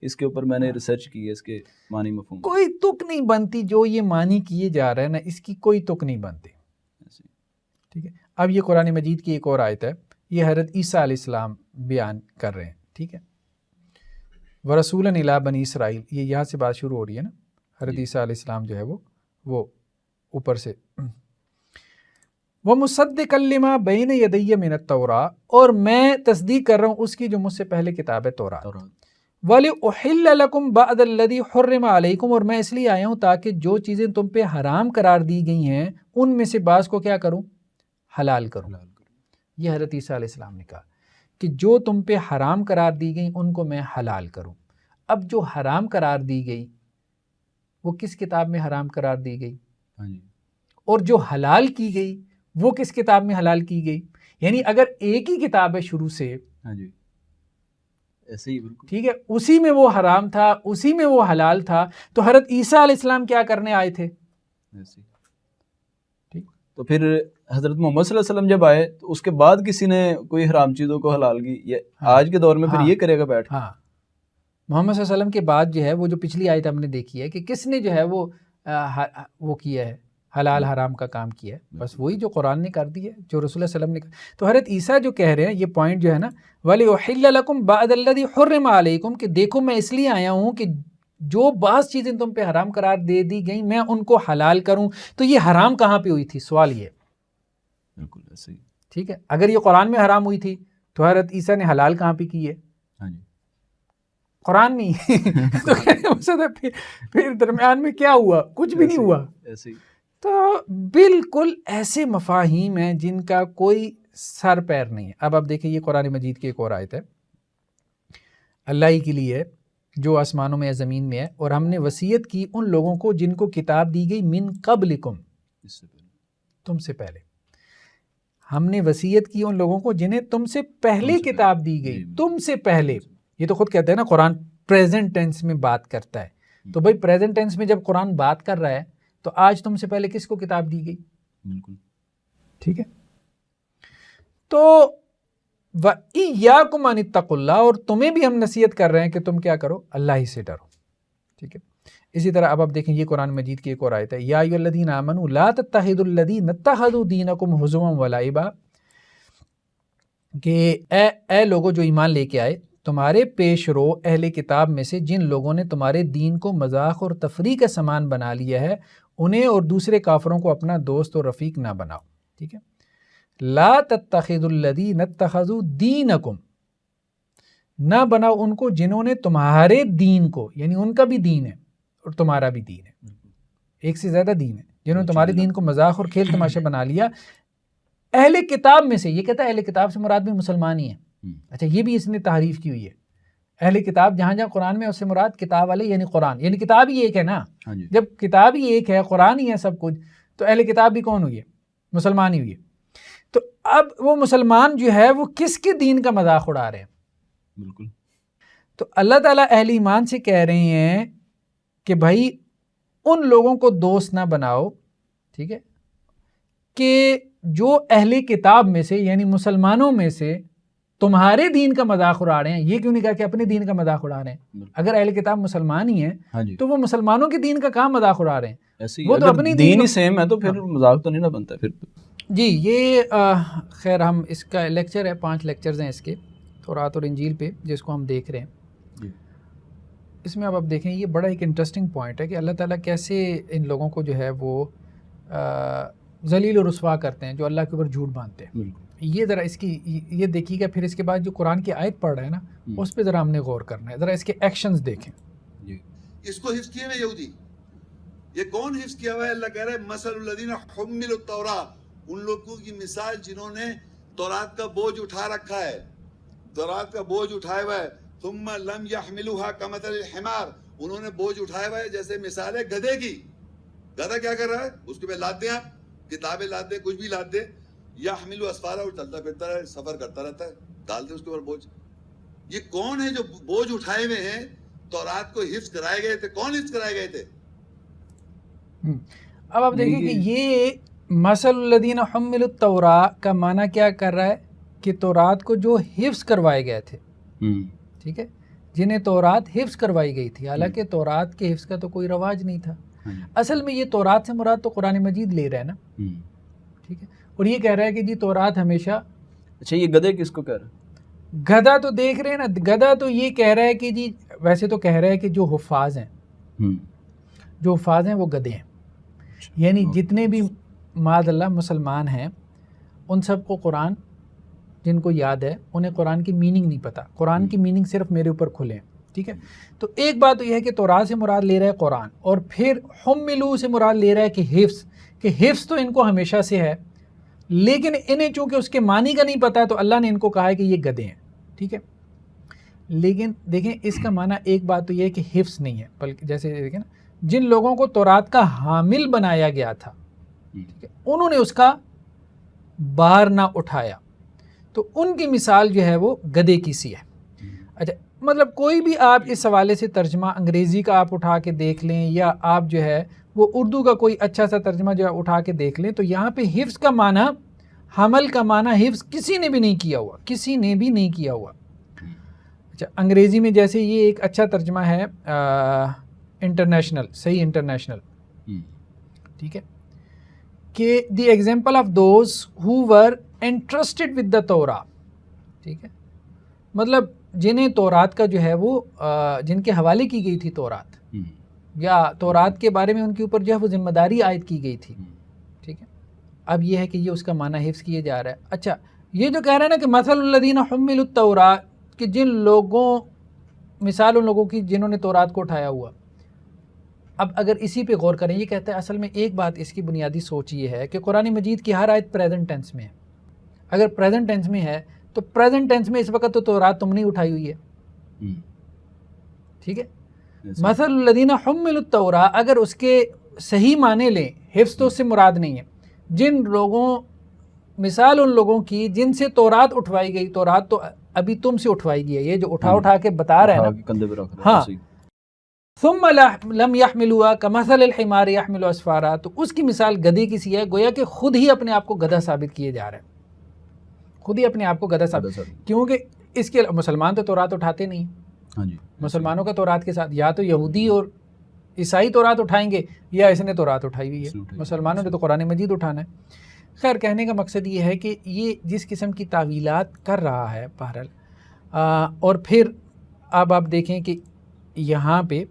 اس کے اوپر میں نے ریسرچ کی ہے، اس کے معنی مفہوم. کوئی تک نہیں بنتی جو یہ معنی کیے جا رہا ہے نا، اس کی کوئی تک نہیں بنتی. ٹھیک ہے، اب یہ قرآن مجید کی ایک اور آیت ہے، یہ حضرت عیسیٰ علیہ السلام بیان کر رہے ہیں. ٹھیک ہے، ورسولا الی بنی اسرائیل، یہ یہاں سے بات شروع ہو رہی ہے نا. حضرت عیسیٰ علیہ السلام جو ہے وہ اوپر سے وَمُصَدِّقًا لِمَا بَيْنَ يَدَيَّ مِنَ التَّوْرَاۃ، اور میں تصدیق کر رہا ہوں اس کی جو مجھ سے پہلے کتاب ہے تورات. وَلِأُحِلَّ لَكُمْ بَعْضَ الَّذِي حُرِّمَ عَلَيْكُمْ، اور میں اس لیے آیا ہوں تاکہ جو چیزیں تم پہ حرام قرار دی گئی ہیں ان میں سے بعض کو کیا کروں؟ حلال کروں. یہ حضرت عیسیٰ علیہ السلام نے کہا کہ جو تم پہ حرام قرار دی گئی ان کو میں حلال کروں. اب جو حرام قرار دی گئی وہ کس کتاب میں حرام قرار دی گئی؟ اور جو حلال کی گئی وہ کس کتاب میں حلال کی گئی؟ یعنی اگر ایک ہی کتاب ہے شروع سے ایسے ہی بالکل ٹھیک ہے، اسی میں وہ حرام تھا، اسی میں وہ حلال تھا. تو حضرت عیسیٰ علیہ السلام کیا کرنے آئے تھے؟ ایسے ہی. تو پھر حضرت محمد صلی اللہ علیہ وسلم جب آئے تو اس کے بعد کسی نے کوئی حرام چیزوں کو حلال کی، یہ آج کے دور میں پھر یہ کرے گا بیٹھ؟ ہاں، محمد صلی اللہ علیہ وسلم کے بعد جو ہے وہ جو پچھلی آیت ہم نے دیکھی ہے کہ کس نے جو ہے وہ کیا ہے، حلال حرام کا کام کیا ہے، بس وہی جو قرآن نے کر دی ہے، جو رسول اللہ علیہ وسلم نے کر. تو حضرت عیسیٰ جو کہہ رہے ہیں یہ پوائنٹ جو ہے نا، وَلِأُحِلَّ لَكُمْ بَعْدَ الَّذِي حُرِّمَ عَلَيْكُمْ، کہ دیکھو میں اس لیے آیا ہوں کہ جو بعض چیزیں تم پہ حرام قرار دے دی گئیں میں ان کو حلال کروں. تو یہ حرام کہاں پہ ہوئی تھی؟ سوال یہ. بالکل ایسے ہی. ٹھیک ہے، اگر یہ قرآن میں حرام ہوئی تھی تو حضرت عیسیٰ نے حلال کہاں پہ کی ہے؟ ہاں جی قرآن میں ہی. تو پھر درمیان میں کیا ہوا؟ کچھ بھی نہیں ہوا. ایسے ہی. تو بالکل ایسے مفاہیم ہیں جن کا کوئی سر پیر نہیں ہے. اب آپ دیکھیں یہ قرآن مجید کی ایک اور آیت ہے، اللہ ہی کے لیے جو آسمانوں میں ہے زمین میں ہے، اور ہم نے وصیت کی ان لوگوں کو جن کو کتاب دی گئی من قبلکم، تم سے پہلے. ہم نے وصیت کی ان لوگوں کو جنہیں تم سے پہلے کتاب دی گئی، تم سے پہلے. یہ تو خود کہتے ہیں نا قرآن پریزنٹ ٹینس میں بات کرتا ہے. تو بھائی پریزنٹ ٹینس میں جب قرآن بات کر رہا ہے تو آج تم سے پہلے کس کو کتاب دی گئی؟ بالکل ٹھیک ہے. تو وَإِيَّاكُمْ أَنِ اتَّقُوا اللَّهَ، اور تمہیں بھی ہم نصیحت کر رہے ہیں کہ تم کیا کرو؟ اللہ ہی سے ڈرو. ٹھیک ہے. اسی طرح اب آپ دیکھیں یہ قرآن مجید کی ایک اور آیت ہے، یا ایھا الذین آمنوا لا تتخذوا الذین اتخذوا دینکم ہزوا ولعبا، کہ اے لوگوں جو ایمان لے کے آئے، تمہارے پیش رو اہل کتاب میں سے جن لوگوں نے تمہارے دین کو مذاق اور تفریح کا سامان بنا لیا ہے، انہیں اور دوسرے کافروں کو اپنا دوست اور رفیق نہ بناؤ. ٹھیک ہے. لا تتخذوا الذین اتخذوا دینکم، نہ بناؤ ان کو جنہوں نے تمہارے دین کو، یعنی ان کا بھی دین ہے اور تمہارا بھی دین ہے، ایک سے زیادہ دین ہے، جنہوں نے تمہارے دین کو مذاق اور کھیل تماشا بنا لیا. اہل کتاب میں سے، یہ کہتا ہے اہل کتاب سے مراد بھی مسلمان ہی ہیں. اچھا یہ بھی اس نے تعریف کی ہوئی ہے. اہل کتاب جہاں جہاں قرآن میں اس سے مراد کتاب والے یعنی قرآن، یعنی کتاب ہی ایک ہے نا. جب کتاب ہی ایک ہے، قرآن ہی ہے سب کچھ، تو اہل کتاب بھی کون ہوئی ہے؟ مسلمان ہی ہوئی ہے. تو اب وہ مسلمان جو ہے وہ کس کے دین کا مذاق اڑا رہے ہیں؟ بالکل. تو اللہ تعالیٰ اہل ایمان سے کہہ رہے ہیں کہ بھائی ان لوگوں کو دوست نہ بناؤ، ٹھیک ہے، کہ جو اہل کتاب میں سے یعنی مسلمانوں میں سے تمہارے دین کا مذاق اڑا رہے ہیں. یہ کیوں نہیں کہا کہ اپنے دین کا مذاق اڑا رہے ہیں؟ اگر اہل کتاب مسلمان ہی ہیں تو وہ مسلمانوں کے دین کا کہاں مذاق اڑا رہے ہیں؟ وہ تو اپنی دین ہی سیم ہے تو پھر مذاق تو نہیں نہ بنتا پھر. جی یہ خیر ہم اس کا لیکچر ہے، 5 لیکچرز ہیں اس کے تورات اور انجیل پہ جس کو ہم دیکھ رہے ہیں. اس میں اب آپ دیکھیں یہ بڑا ایک انٹرسٹنگ پوائنٹ ہے کہ اللہ تعالیٰ کیسے ان لوگوں کو جو ہے وہ ذلیل و رسوا کرتے ہیں جو اللہ کے اوپر جھوٹ باندھتے ہیں. یہ ذرا اس کی یہ دیکھیے گا. پھر اس کے بعد جو قرآن کی آیت پڑھ رہے ہیں نا اس پہ ذرا ہم نے غور کرنا ہے. ذرا اس کے ایکشنز دیکھیں. اس کو حفظ کیے ہوئے یہودی، یہ کون حفظ کیا ہوا ہے؟ اللہ کہہ رہا ہے مثل الذین حملوا التوراۃ، ان لوگوں کی مثال جنہوں نے تورات کا بوجھ اٹھا رکھا ہے، تورات کا بوجھ اٹھایا ہوا ہے، ثم لم يحملوها كمثل الحمار، انہوں نے بوجھ اٹھایا ہوا ہے جیسے مثال ہے گدھے کی. گدھا کیا کر رہا ہے؟ اس کے پہ لاد دیں، آپ کتابیں لاد دیں، کچھ بھی لاد دیں، یحمل اسفارا، اور چلتا پھرتا رہے، سفر کرتا رہتا ہے، ڈال دیں اس کے اوپر بوجھ. یہ کون ہے جو بوجھ اٹھائے ہوئے ہیں؟ تورات کو حفظ کرائے گئے تھے. کون حفظ کرائے گئے تھے؟ اب آپ دیکھیں کہ یہ مثل الذین حملوا التوراۃ کا معنی کیا کر رہا ہے کہ تورات کو جو حفظ کروائے گئے تھے، ٹھیک ہے، جنہیں تورات حفظ کروائی گئی تھی، حالانکہ تورات کے حفظ کا تو کوئی رواج نہیں تھا. اصل میں یہ تورات سے مراد تو قرآن مجید لے رہا ہے نا، ٹھیک ہے، اور یہ کہہ رہا ہے کہ جی تورات ہمیشہ. اچھا یہ گدھے کس کو کہہ رہا ہے؟ گدھا تو دیکھ رہے ہیں نا، گدھا تو یہ کہہ رہا ہے کہ جی ویسے تو کہہ رہا ہے کہ جو حفاظ ہیں، جو حفاظ ہیں وہ گدھے ہیں. یعنی جتنے بھی معاذ اللہ مسلمان ہیں ان سب کو قرآن جن کو یاد ہے انہیں قرآن کی میننگ نہیں پتہ. قرآن کی میننگ صرف میرے اوپر کھلے ہیں، ٹھیک ہے. تو ایک بات تو یہ ہے کہ تورات سے مراد لے رہا ہے قرآن، اور پھر حملو سے مراد لے رہا ہے کہ حفظ تو ان کو ہمیشہ سے ہے، لیکن انہیں چونکہ اس کے معنی کا نہیں پتہ ہے تو اللہ نے ان کو کہا ہے کہ یہ گدھے ہیں، ٹھیک ہے. لیکن دیکھیں اس کا معنی ایک بات تو یہ ہے کہ حفظ نہیں ہے، بلکہ جیسے دیکھیں نا جن لوگوں کو تورات کا حامل بنایا گیا تھا، ٹھیک ہے، انہوں نے اس کا بار نہ اٹھایا، تو ان کی مثال جو ہے وہ گدھے کی سی ہے. اچھا مطلب کوئی بھی آپ اس حوالے سے ترجمہ انگریزی کا آپ اٹھا کے دیکھ لیں یا آپ جو ہے وہ اردو کا کوئی اچھا سا ترجمہ جو ہے اٹھا کے دیکھ لیں، تو یہاں پہ حفظ کا معنی، حمل کا معنی حفظ کسی نے بھی نہیں کیا ہوا، کسی نے بھی نہیں کیا ہوا۔ اچھا انگریزی میں جیسے یہ ایک اچھا ترجمہ ہے انٹرنیشنل، صحیح انٹرنیشنل، ٹھیک ہے، کہ the example of those who were interested with the Torah, ٹھیک ہے، مطلب جنہیں تورات کا جو ہے وہ جن کے حوالے کی گئی تھی تورات، یا تورات کے بارے میں ان کے اوپر جو ہے وہ ذمہ داری عائد کی گئی تھی، ٹھیک ہے۔ اب یہ ہے کہ یہ اس کا معنی حفظ کیے جا رہا ہے۔ اچھا یہ جو کہہ رہا ہے نا کہ مثل الذین حملوا التوراۃ، کہ جن لوگوں، مثال ان لوگوں کی جنہوں نے تورات کو اٹھایا ہوا، اب اگر اسی پہ غور کریں، یہ کہتا ہے اصل میں ایک بات اس کی بنیادی سوچ یہ ہے کہ قرآن مجید کی ہر آیت پریزنٹ ٹینس میں ہے۔ اگر پریزنٹ ٹینس میں ہے تو پریزنٹ ٹینس میں اس وقت تو تورات تم نے اٹھائی ہوئی ہے، ٹھیک ہے۔ مثل الذین حملوا التوراۃ، اگر اس کے صحیح معنی لیں، حفظ تو اس سے مراد نہیں ہے، جن لوگوں، مثال ان لوگوں کی جن سے تورات اٹھوائی گئی، تورات تو ابھی تم سے اٹھوائی گئی ہے، یہ جو اٹھا کے بتا رہا ہے نا، ہاں، ثم لم يحملوها كمثل الحمار يحمل اسفارا، تو اس کی مثال گدھے کی سی ہے، گویا کہ خود ہی اپنے آپ کو گدھا ثابت کیے جا رہے ہیں، خود ہی اپنے آپ کو گدھا ثابت، کیونکہ اس کے مسلمان تو تورات اٹھاتے نہیں، مسلمانوں کا تورات کے ساتھ یا تو یہودی اور عیسائی تورات اٹھائیں گے یا اس نے تورات اٹھائی ہوئی ہے، مسلمانوں نے تو قرآن مجید اٹھانا ہے۔ خیر کہنے کا مقصد یہ ہے کہ یہ جس قسم کی تعویلات کر رہا ہے بہرحال، اور پھر اب آپ دیکھیں کہ یہاں پہ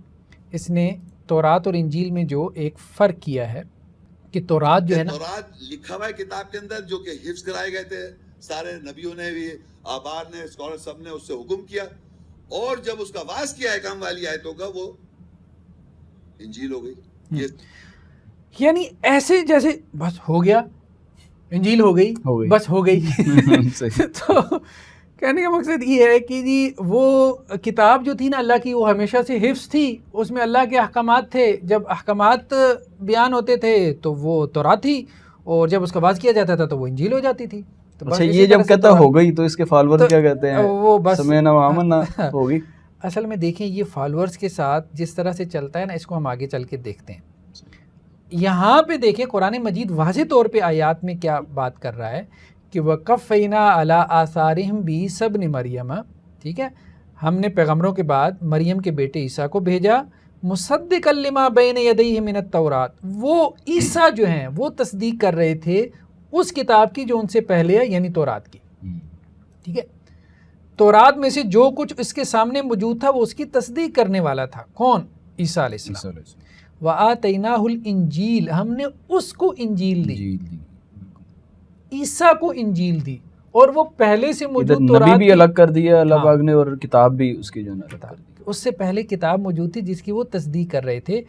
اس نے تورات اور انجیل میں جو ایک فرق کیا ہے کہ تورات جو ہے نا، تورات لکھا ہوا ہے کتاب کے اندر جو کہ حفظ کرائے گئے تھے، سارے نبیوں نے بھی، آباد نے، اسکالر سب نے اس سے حکم کیا، اور جب اس کا واز کیا ہے کام والی آیتوں کا، وہ انجیل ہو گئی۔ یعنی ایسے جیسے بس ہو گیا، انجیل ہو گئی، بس ہو گئی۔ تو کہنے کا مقصد یہ ہے کہ جی وہ کتاب جو تھی نا اللہ کی، وہ ہمیشہ سے حفظ تھی، اس میں اللہ کے احکامات تھے، جب احکامات بیان ہوتے تھے تو وہ تورات تھی، اور جب اس کا واز کیا جاتا تھا تو وہ انجیل ہو جاتی تھی۔ اچھا یہ جب کہتا ہو گئی تو اس کے فالوور کیا کہتے ہیں؟ وہ بس سمعنا وآمنا ہو گئی۔ اصل میں دیکھیں یہ فالوورز کے ساتھ جس طرح سے چلتا ہے نا، اس کو ہم آگے چل کے دیکھتے ہیں۔ یہاں پہ دیکھیں قرآن مجید واضح طور پہ آیات میں کیا بات کر رہا ہے کہ وَقَفَّيْنَا عَلَىٰ آثَارِهِمْ بِعِیسَىٰ ابْنِ مَرْیَمَ، ٹھیک ہے، ہم نے پیغمبروں کے بعد مریم کے بیٹے عیسیٰ کو بھیجا، مُصَدِّقًا لِمَا بَیْنَ یَدَیْہِ مِنَ التَّوْرَاۃ، وہ عیسیٰ جو ہیں وہ تصدیق کر رہے تھے اس کتاب کی جو ان سے پہلے ہے، یعنی تورات کی، ٹھیک ہے، تورات میں سے جو کچھ اس کے سامنے موجود تھا وہ اس کی تصدیق کرنے والا تھا، کون؟ عیسیٰ علیہ السلام۔ وَآتَيْنَاهُ الْإِنْجِيلَ، ہم نے اس کو انجیل دی، عیسیٰ کو انجیل دی، اور وہ پہلے سے موجود تورات نبی بھی الگ کر دیا اللہ پاک نے، اور کتاب بھی اس کی جو ہے نا، اس سے پہلے کتاب موجود تھی جس کی وہ تصدیق کر رہے تھے۔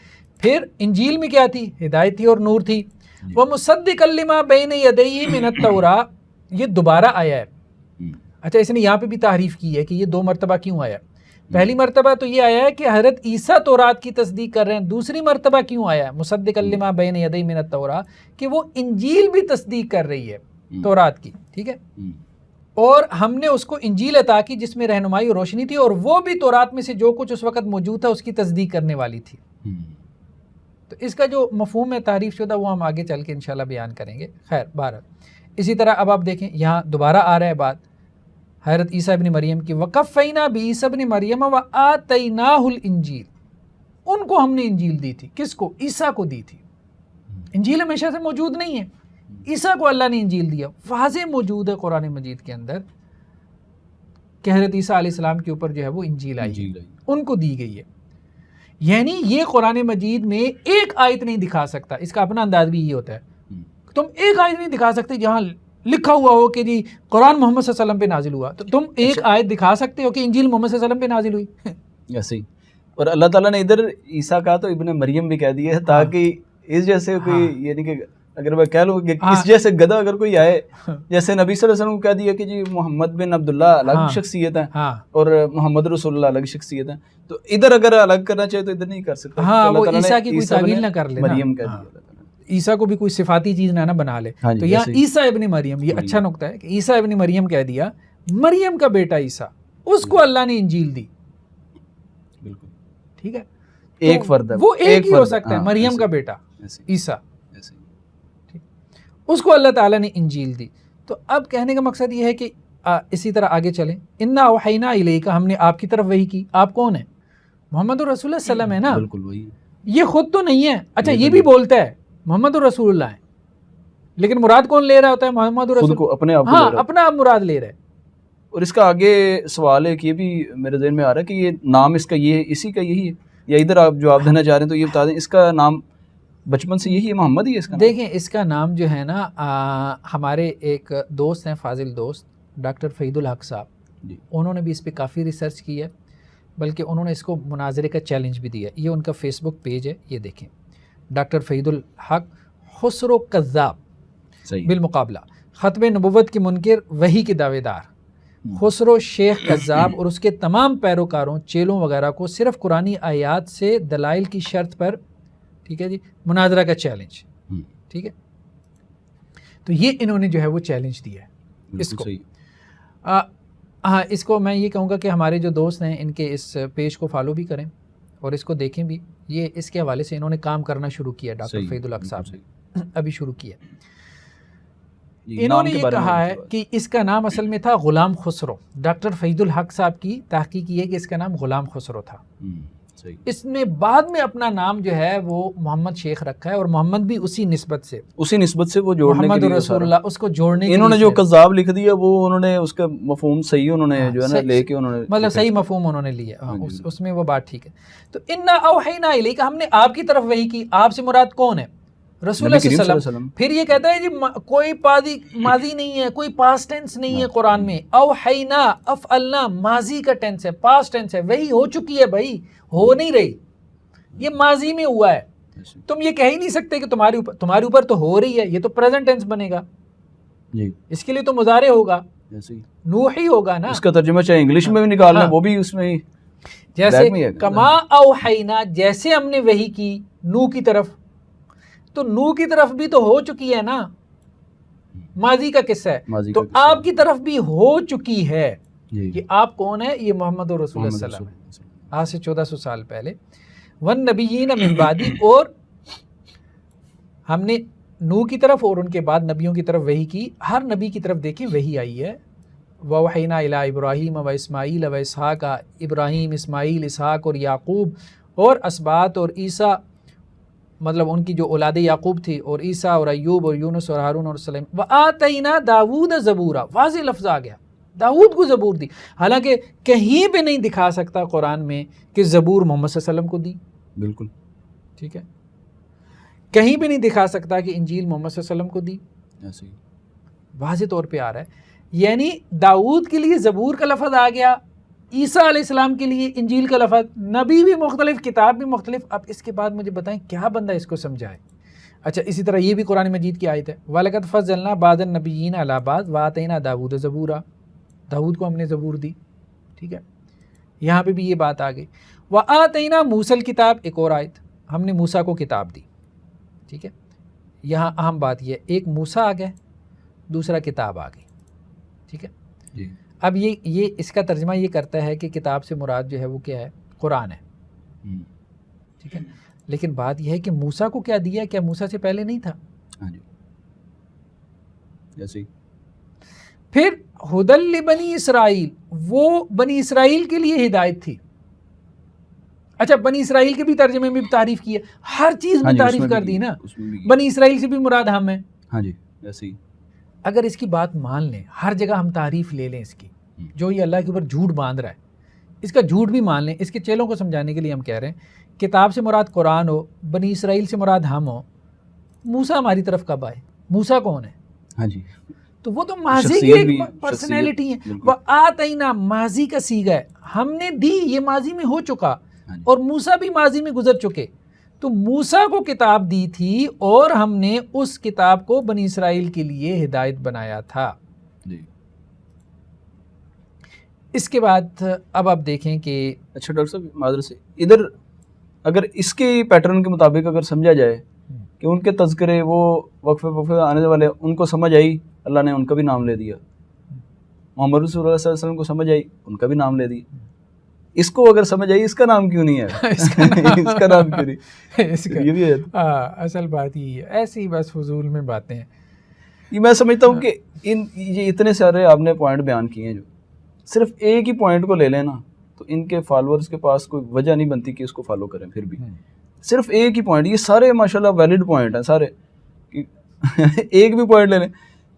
پھر انجیل میں کیا تھی؟ ہدایت تھی اور نور تھی۔ وَمُصَدِّقًا لِمَا بَيْنَ يَدَيْهِ مِنَ التَّوْرَاۃ، یہ دوبارہ آیا ہے۔ اچھا اس نے یہاں پہ بھی تعریف کی ہے کہ یہ دو مرتبہ کیوں آیا۔ پہلی مرتبہ تو یہ آیا ہے کہ حضرت عیسیٰ تورات کی تصدیق کر رہے ہیں، دوسری مرتبہ کیوں آیا ہے مصدقا لما بین یدی من التوراۃ، کہ وہ انجیل بھی تصدیق کر رہی ہے تورات کی، ٹھیک ہے، اور ہم نے اس کو انجیل عطا کی جس میں رہنمائی اور روشنی تھی، اور وہ بھی تورات میں سے جو کچھ اس وقت موجود تھا اس کی تصدیق کرنے والی تھی۔ تو اس کا جو مفہوم ہے تعریف شدہ وہ ہم آگے چل کے انشاءاللہ بیان کریں گے۔ خیر بہرحال اسی طرح اب آپ دیکھیں یہاں دوبارہ آ رہا ہے بات حضرت عیسیٰ ابن مریم کی، وَقَفَّيْنَا بِعِیسَىٰ ابْنِ مَرْیَمَ وَآتَيْنَاهُ الْإِنْجِیلَ، ان کو ہم نے انجیل دی تھی، کس کو؟ عیسیٰ کو دی تھی۔ انجیل ہمیشہ سے موجود نہیں ہے، عیسیٰ کو اللہ نے انجیل دیا، واضح موجود ہے قرآن مجید کے اندر کہ حضرت عیسیٰ علیہ السلام کے اوپر جو ہے وہ انجیل آئی، ان کو دی گئی ہے۔ یعنی یہ قرآن مجید میں ایک آیت نہیں دکھا سکتا، اس کا اپنا انداز بھی یہ ہوتا ہے، تم ایک آیت نہیں دکھا سکتے جہاں لکھا ہوا ہو کہ جی قرآن محمد صلی اللہ علیہ وسلم پہ نازل ہوا، تو تم ایک آیت دکھا سکتے ہو کہ انجیل محمد صلی اللہ علیہ وسلم پہ نازل ہوئی؟ ایسے ہی، اور اللہ تعالیٰ نے ادھر عیسیٰ کہا تو ابن مریم بھی کہہ دیا ہے، تاکہ اس جیسے کوئی، یعنی کہ اگر میں کہہ لوں کہ اس جیسے گدھا اگر کوئی آئے، جیسے نبی صلی اللہ علیہ وسلم کو کہہ دیا کہ جی محمد بن عبداللہ الگ شخصیت ہیں اور محمد رسول اللہ الگ شخصیت ہیں، تو ادھر اگر الگ کرنا چاہے تو ادھر نہیں کر سکتا۔ ہاں وہ عیسیٰ کی کوئی تعویل نہ کر لے، مریم کہہ دیا، عیسیٰ کو بھی کوئی صفاتی چیز نہ بنا لے۔ تو یہاں عیسیٰ ابن مریم، یہ اچھا نقطہ ہے کہ عیسیٰ ابن مریم کہہ دیا، مریم کا بیٹا عیسیٰ، اس کو اللہ نے انجیل دی، ٹھیک ہے, ایک فرد ہے, وہ ایک ہی ہو سکتا ہے, ہاں, مریم ایسے, کا بیٹا ایسے, عیسیٰ, ایسے. اس کو اللہ تعالیٰ نے انجیل دی. تو اب کہنے کا مقصد یہ ہے کہ اسی طرح آگے چلیں. انا اوحینا الیک, ہم نے آپ کی طرف وحی کی. آپ کون ہیں؟ محمد رسول اللہ صلی اللہ علیہ وسلم ہے نا, بالکل وہی, یہ خود تو نہیں ہے. اچھا یہ بھی بولتا ہے محمد رسول اللہ ہے, لیکن مراد کون لے رہا ہوتا ہے؟ محمد رسول, خود کو, اپنے آپ کو ہاں لے رہا ہے. اپنا آپ مراد لے رہا ہے. اور اس کا آگے سوال ہے کہ یہ بھی میرے ذہن میں آ رہا ہے کہ یہ نام اس کا یہ اسی کا یہی ہے, یا ادھر آپ جواب دینا چاہ رہے ہیں تو یہ بتا دیں اس کا نام بچپن سے یہی ہے, محمد ہی ہے اس کا نام؟ دیکھیں اس کا نام جو ہے نا, ہمارے ایک دوست ہیں, فاضل دوست, ڈاکٹر فہید الحق صاحب, انہوں نے بھی اس پہ کافی ریسرچ کی ہے, بلکہ انہوں نے اس کو مناظرے کا چیلنج بھی دیا. یہ ان کا فیس بک پیج ہے, یہ دیکھیں, ڈاکٹر فہید الحق خسرو کذاب بالمقابلہ, ختم نبوت کے منکر, وحی کے دعوے دار, خسرو شیخ کذاب اور اس کے تمام پیروکاروں, چیلوں وغیرہ کو صرف قرآنی آیات سے دلائل کی شرط پر, ٹھیک ہے جی, مناظرہ کا چیلنج, ٹھیک ہے. تو یہ انہوں نے جو ہے وہ چیلنج دیا ہے اس کو. ہاں, اس کو میں یہ کہوں گا کہ ہمارے جو دوست ہیں ان کے اس پیج کو فالو بھی کریں اور اس کو دیکھیں بھی. یہ اس کے حوالے سے انہوں نے کام کرنا شروع کیا, ڈاکٹر فہید الحق صاحب نے ابھی شروع کیا. انہوں نے یہ کہا ہے کہ اس کا نام اصل میں تھا غلام خسرو. ڈاکٹر فہید الحق صاحب کی تحقیق یہ ہے کہ اس کا نام غلام خسرو تھا. اس نے بعد میں اپنا نام جو ہے وہ محمد شیخ رکھا ہے, اور محمد بھی اسی نسبت سے وہ جوڑنے محمد کے لیے رسول اللہ, اس کو جوڑنے کے لیے انہوں نے جو کذاب لکھ دیا وہ انہوں نے اس کا مفہوم صحیح انہوں نے جو ہے نا لے کے انہوں نے مطلب صحیح مفہوم انہوں نے لیا, اس میں وہ بات ٹھیک ہے. تو انا اوحینا الیک, ہم نے آپ کی طرف وحی کی. آپ سے مراد کون ہے؟ رسول اللہ صلی اللہ علیہ وسلم. پھر یہ کہتا ہے جی کوئی ماضی نہیں ہے, کوئی پاسٹ ٹینس نہیں ہے قرآن میں. اوحینا, افعلنا ماضی کا ٹینس ہے, پاسٹ ٹینس ہے, وہی ہو چکی ہے بھائی, ہو نہیں رہی, یہ ماضی میں ہوا ہے. تم یہ کہہ ہی نہیں سکتے کہ تمہارے اوپر تو ہو رہی ہے, یہ تو پریزنٹ ٹینس بنے گا, اس کے لیے تو مضارع ہوگا, نوحی ہوگا نا. اس کا ترجمہ چاہے انگلش میں بھی نکالنا, وہ بھی اس میں ہی جیسے کما اوحینا, جیسے ہم نے وحی کی نوح کی طرف, تو نوح کی طرف بھی تو ہو چکی ہے نا, ماضی کا قصہ ہے, تو آپ کی طرف بھی ہو چکی ہے. کہ آپ کون ہے؟ یہ محمد رسول اللہ صلی اللہ علیہ وسلم, آج سے 1400 سال پہلے. والنبیین من بعدی, اور ہم نے نوح کی طرف اور ان کے بعد نبیوں کی طرف وحی کی. ہر نبی کی طرف دیکھیں وحی آئی ہے. وَوَحَيْنَا إِلَىٰ إِبْرَاهِيمَ وَإِسْمَاعِيلَ وَإِسْحَاقَ, ابراہیم, اسماعیل, اسحاق اور یعقوب اور اسباط اور عیسیٰ, مطلب ان کی جو اولاد یعقوب تھی, اور عیسیٰ اور ایوب اور یونس اور ہارون اور سلیم. وَآتَيْنَا دَاوُودَ زَبُورًا, واضح لفظ آ گیا, داؤد کو زبور دی. حالانکہ کہیں پہ نہیں دکھا سکتا قرآن میں کہ زبور محمد صلی اللہ علیہ وسلم کو دی. بالکل ٹھیک ہے, کہیں پہ نہیں دکھا سکتا کہ انجیل محمد صلی اللہ علیہ وسلم کو دی. واضح طور پہ آ رہا ہے. یعنی داؤد کے لیے زبور کا لفظ آ گیا, عیسیٰ علیہ السلام کے لیے انجیل کا لفظ, نبی بھی مختلف, کتاب بھی مختلف. اب اس کے بعد مجھے بتائیں کیا بندہ اس کو سمجھائے. اچھا, اسی طرح یہ بھی قرآن مجید کی آیت ہے, وَلَقَدْ فَضَّلْنَا بَعْضَ النَّبِيِّينَ عَلَىٰ بَعْضٍ وَآتَيْنَا دَاوُودَ زَبُورًا, داؤد کو ہم نے زبور دی. ٹھیک ہے, یہاں پہ بھی یہ بات آ گئی. وَآتَيْنَا مُوسَى الْكِتَابَ, ایک اور آیت, ہم نے موسیٰ کو کتاب دی. ٹھیک ہے, یہاں اہم بات یہ, ایک موسیٰ آ گئے, دوسرا کتاب آ گئی. ٹھیک ہے, اب یہ اس کا ترجمہ یہ کرتا ہے کہ کتاب سے مراد جو ہے وہ کیا ہے؟ قرآن ہے. ٹھیک ہے, لیکن بات یہ ہے کہ موسیٰ کو کیا دیا, کیا موسیٰ سے پہلے نہیں تھا؟ پھر ہدی لبنی اسرائیل, وہ بنی اسرائیل کے لیے ہدایت تھی. اچھا, بنی اسرائیل کے بھی ترجمے میں بھی تعریف کی ہے, ہر چیز میں تعریف کر دی نا. بنی اسرائیل سے بھی مراد ہم ہیں. ہاں جی, ایسے ہی. اگر اس کی بات مان لیں, ہر جگہ ہم تعریف لے لیں اس کی, جو یہ اللہ کے اوپر جھوٹ باندھ رہا ہے, اس کا جھوٹ بھی مان لیں. اس کے چیلوں کو سمجھانے کے لیے ہم کہہ رہے ہیں کتاب سے مراد قرآن ہو, بنی اسرائیل سے مراد ہم ہو. موسیٰ ہماری طرف کب آئے؟ موسیٰ کون ہے؟ ہاں جی, تو وہ تو ماضی کی ایک پرسنالٹی ہے. وَآتَيْنَا ماضی کا صیغہ ہے, ہم نے دی, یہ ماضی میں ہو چکا, اور موسیٰ بھی ماضی میں گزر چکے. تو موسیٰ کو کتاب دی تھی اور ہم نے اس کتاب کو بنی اسرائیل کے لیے ہدایت بنایا تھا. اس کے بعد اب آپ دیکھیں کہ اچھا ڈاکٹر صاحب معذرت سے, ادھر اگر اس کے پیٹرن کے مطابق اگر سمجھا جائے کہ ان کے تذکرے وہ وقفے آنے والے, ان کو سمجھ آئی, اللہ نے ان کا بھی نام لے دیا. محمد رسول اللہ صلی اللہ علیہ وسلم کو سمجھ آئی, ان کا بھی نام لے دیا. اس کو اگر سمجھ آئی اس کا نام کیوں نہیں ہے اس کا نام کیوں نہیں، یہ بھی ہے۔ اصل بات یہی ہے، ایسی ہی بس فضول میں باتیں ہیں۔ یہ میں سمجھتا ہوں کہ یہ اتنے سارے آپ نے پوائنٹ بیان کیے ہیں، جو صرف ایک ہی پوائنٹ کو لے لیں نا تو ان کے فالورز کے پاس کوئی وجہ نہیں بنتی کہ اس کو فالو کریں، پھر بھی صرف ایک ہی پوائنٹ، یہ سارے ماشاءاللہ ویلڈ پوائنٹ ہیں سارے، ایک بھی پوائنٹ لے لیں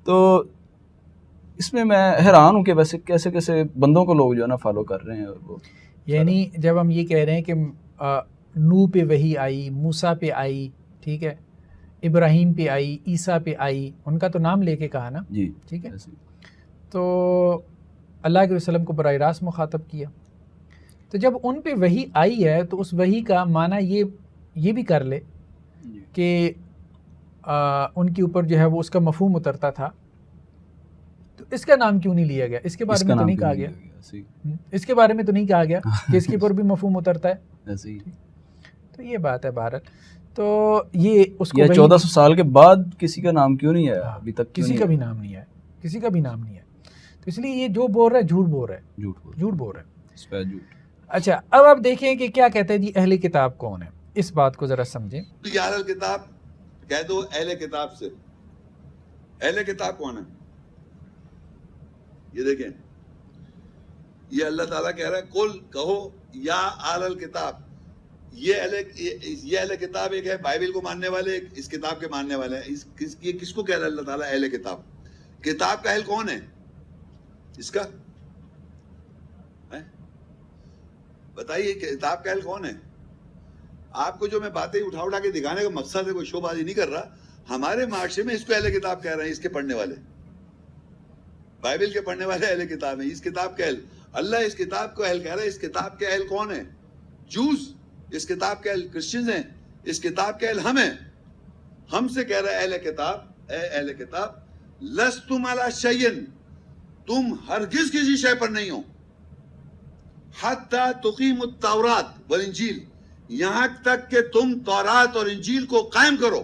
تو اس میں حیران ہوں کہ ویسے کیسے کیسے بندوں کو لوگ جو ہے نا فالو کر رہے ہیں۔ اور وہ یعنی جب ہم یہ کہہ رہے ہیں کہ نوح پہ وحی آئی، موسیٰ پہ آئی، ٹھیک ہے، ابراہیم پہ آئی، عیسیٰ پہ آئی، ان کا تو نام لے کے کہا نا، جی ٹھیک ہے، تو اللہ کے وسلم کو براہ راست مخاطب کیا، تو جب ان پہ وحی آئی ہے تو اس وحی کا معنی یہ بھی کر لے کہ ان کے اوپر جو ہے وہ اس کا مفہوم اترتا تھا، تو اس کا نام کیوں نہیں لیا گیا؟ اس کے بارے میں تو نہیں کہا گیا، اس کے بارے میں تو نہیں کہا گیا کہ اس کے اوپر بھی مفہوم اترتا ہے، تو یہ بات ہے بہرحال۔ تو یہ اس کو 1400 سال کے بعد کسی کا نام کیوں نہیں آیا ابھی تک؟ کسی کا بھی نام نہیں ہے، کسی کا بھی نام نہیں ہے، تو اس لیے یہ جو بول رہا ہے جھوٹ بول رہا ہے، جھوٹ بول رہا ہے۔ اچھا اب آپ دیکھیں کہ کیا کہتے ہیں جی اہل کتاب کون ہے، اس بات کو ذرا سمجھیں۔ اہل کتاب کہہ دو، اہل کتاب سے اہل کتاب کون ہے؟ یہ دیکھیں، یہ اللہ تعالیٰ کہہ رہا ہے قل کہو یا اہل الکتاب، یہ اہل کتاب ایک ہے بائبل کو ماننے والے، ایک اس کتاب کے ماننے والے ہیں۔ یہ کس کو کہہ رہا ہے اللہ تعالیٰ اہل کتاب؟ کتاب کا اہل کون ہے اس کا؟ بتائیے کتاب کا اہل کون ہے؟ آپ کو جو میں باتیں اٹھا کے دکھانے کا مقصد ہے، کوئی شو بازی نہیں کر رہا، ہمارے معاشرے میں اس کو اہل کتاب کہہ رہے ہیں، اس کے پڑھنے والے، بائبل کے پڑھنے والے اہل کتاب ہیں، اس کتاب کے اہل۔ اللہ اس کتاب کو اہل کہہ رہا ہے، اس کتاب کے اہل کون ہے؟ جوز اس کتاب کے اہل کرسچنز ہیں، اس کتاب کے اہل ہم ہیں۔ ہم سے کہہ رہا ہے اہل کتاب، اے اہل کتاب لستم علی شیء، تم ہرگز کسی شے پر نہیں ہو، حتی تقیموا التوراۃ والانجیل، یہاں تک کہ تم تورات اور انجیل کو قائم کرو۔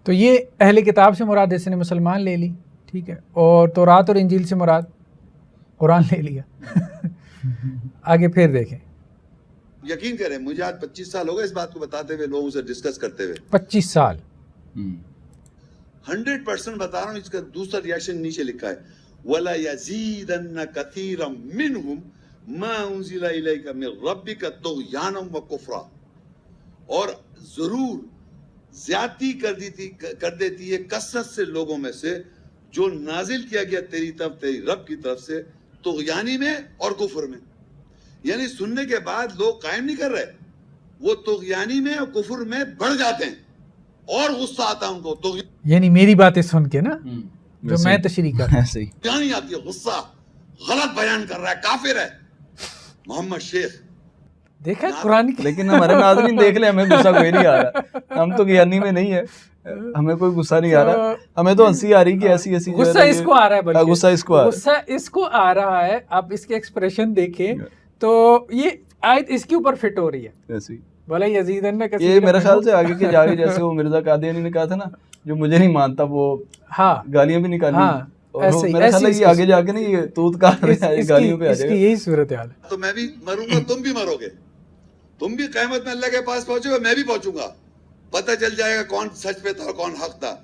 تو یہ اہل کتاب سے مراد اس نے مسلمان لے لی، ٹھیک ہے، اور تورات اور انجیل سے مراد قرآن لے لیا۔ آگے پھر دیکھیں، یقین کریں مجھے آج 25 سال ہو گئے اس بات کو بتاتے ہوئے، لوگوں سے ڈسکس کرتے ہوئے، 25 سال 100% بتا رہا ہوں۔ اس کا دوسرا ریاکشن نیچے لکھا ہے وَلَا يَزِيدَنَّ كَثِيرًا مِّنْهُمْ مَا أُنزِلَ إِلَيْكَ مِن رَّبِّكَ طُغْيَانًا وَكُفْرًا، اور ضرور زیادتی کر دیتی ہے کثرت سے لوگوں میں سے جو نازل کیا گیا تیری طرف، تیری رب کی طرف سے، طغیانی میں اور کفر میں۔ یعنی سننے کے بعد لوگ قائم نہیں کر رہے، وہ طغیانی میں اور کفر میں بڑھ جاتے ہیں، اور غصہ آتا ہے ان کو، یعنی میری باتیں سن کے نا جو میں تشریح کر رہا ہوں، طغیانی آتی ہے، غصہ، غلط بیان کر رہا ہے، کافر ہے محمد شیخ۔ دیکھا قرآن کی، لیکن ہمارے ناظرین دیکھ لیں، ہمیں غصہ کوئی نہیں آ رہا، ہم تو غیانی میں نہیں ہے، ہمیں کوئی غصہ نہیں آ رہا، ہمیں تو ہنسی آ رہی کہ ایسی ایسی غصہ اس کو آ رہا ہے، بلکہ غصہ اس کو آ رہا ہے۔ آپ اس کے ایکسپریشن دیکھیں تو یہ آیت اس کے اوپر فٹ ہو رہی ہے، بھلا یزیدن نے یہ میرے خیال سے آگے کے جاگے، جیسے وہ مرزا قادیانی نے کہا تھا نا جو مجھے نہیں مانتا وہ گالیاں بھی نکالی، اور میرا خیال ہے یہ آگے جا کے نا یہ توت کاٹ رہا ہے، گالیوں پہ آ جائے گا۔ یہی صورتحال ہے۔ تو میں بھی مروں گا، تم بھی مرو گے، تم بھی قیامت میں اللہ کے پاس پہنچو گے، میں بھی پہنچوں گا، پتہ چل جائے گا کون سچ پہ تھا اور کون حق تھا۔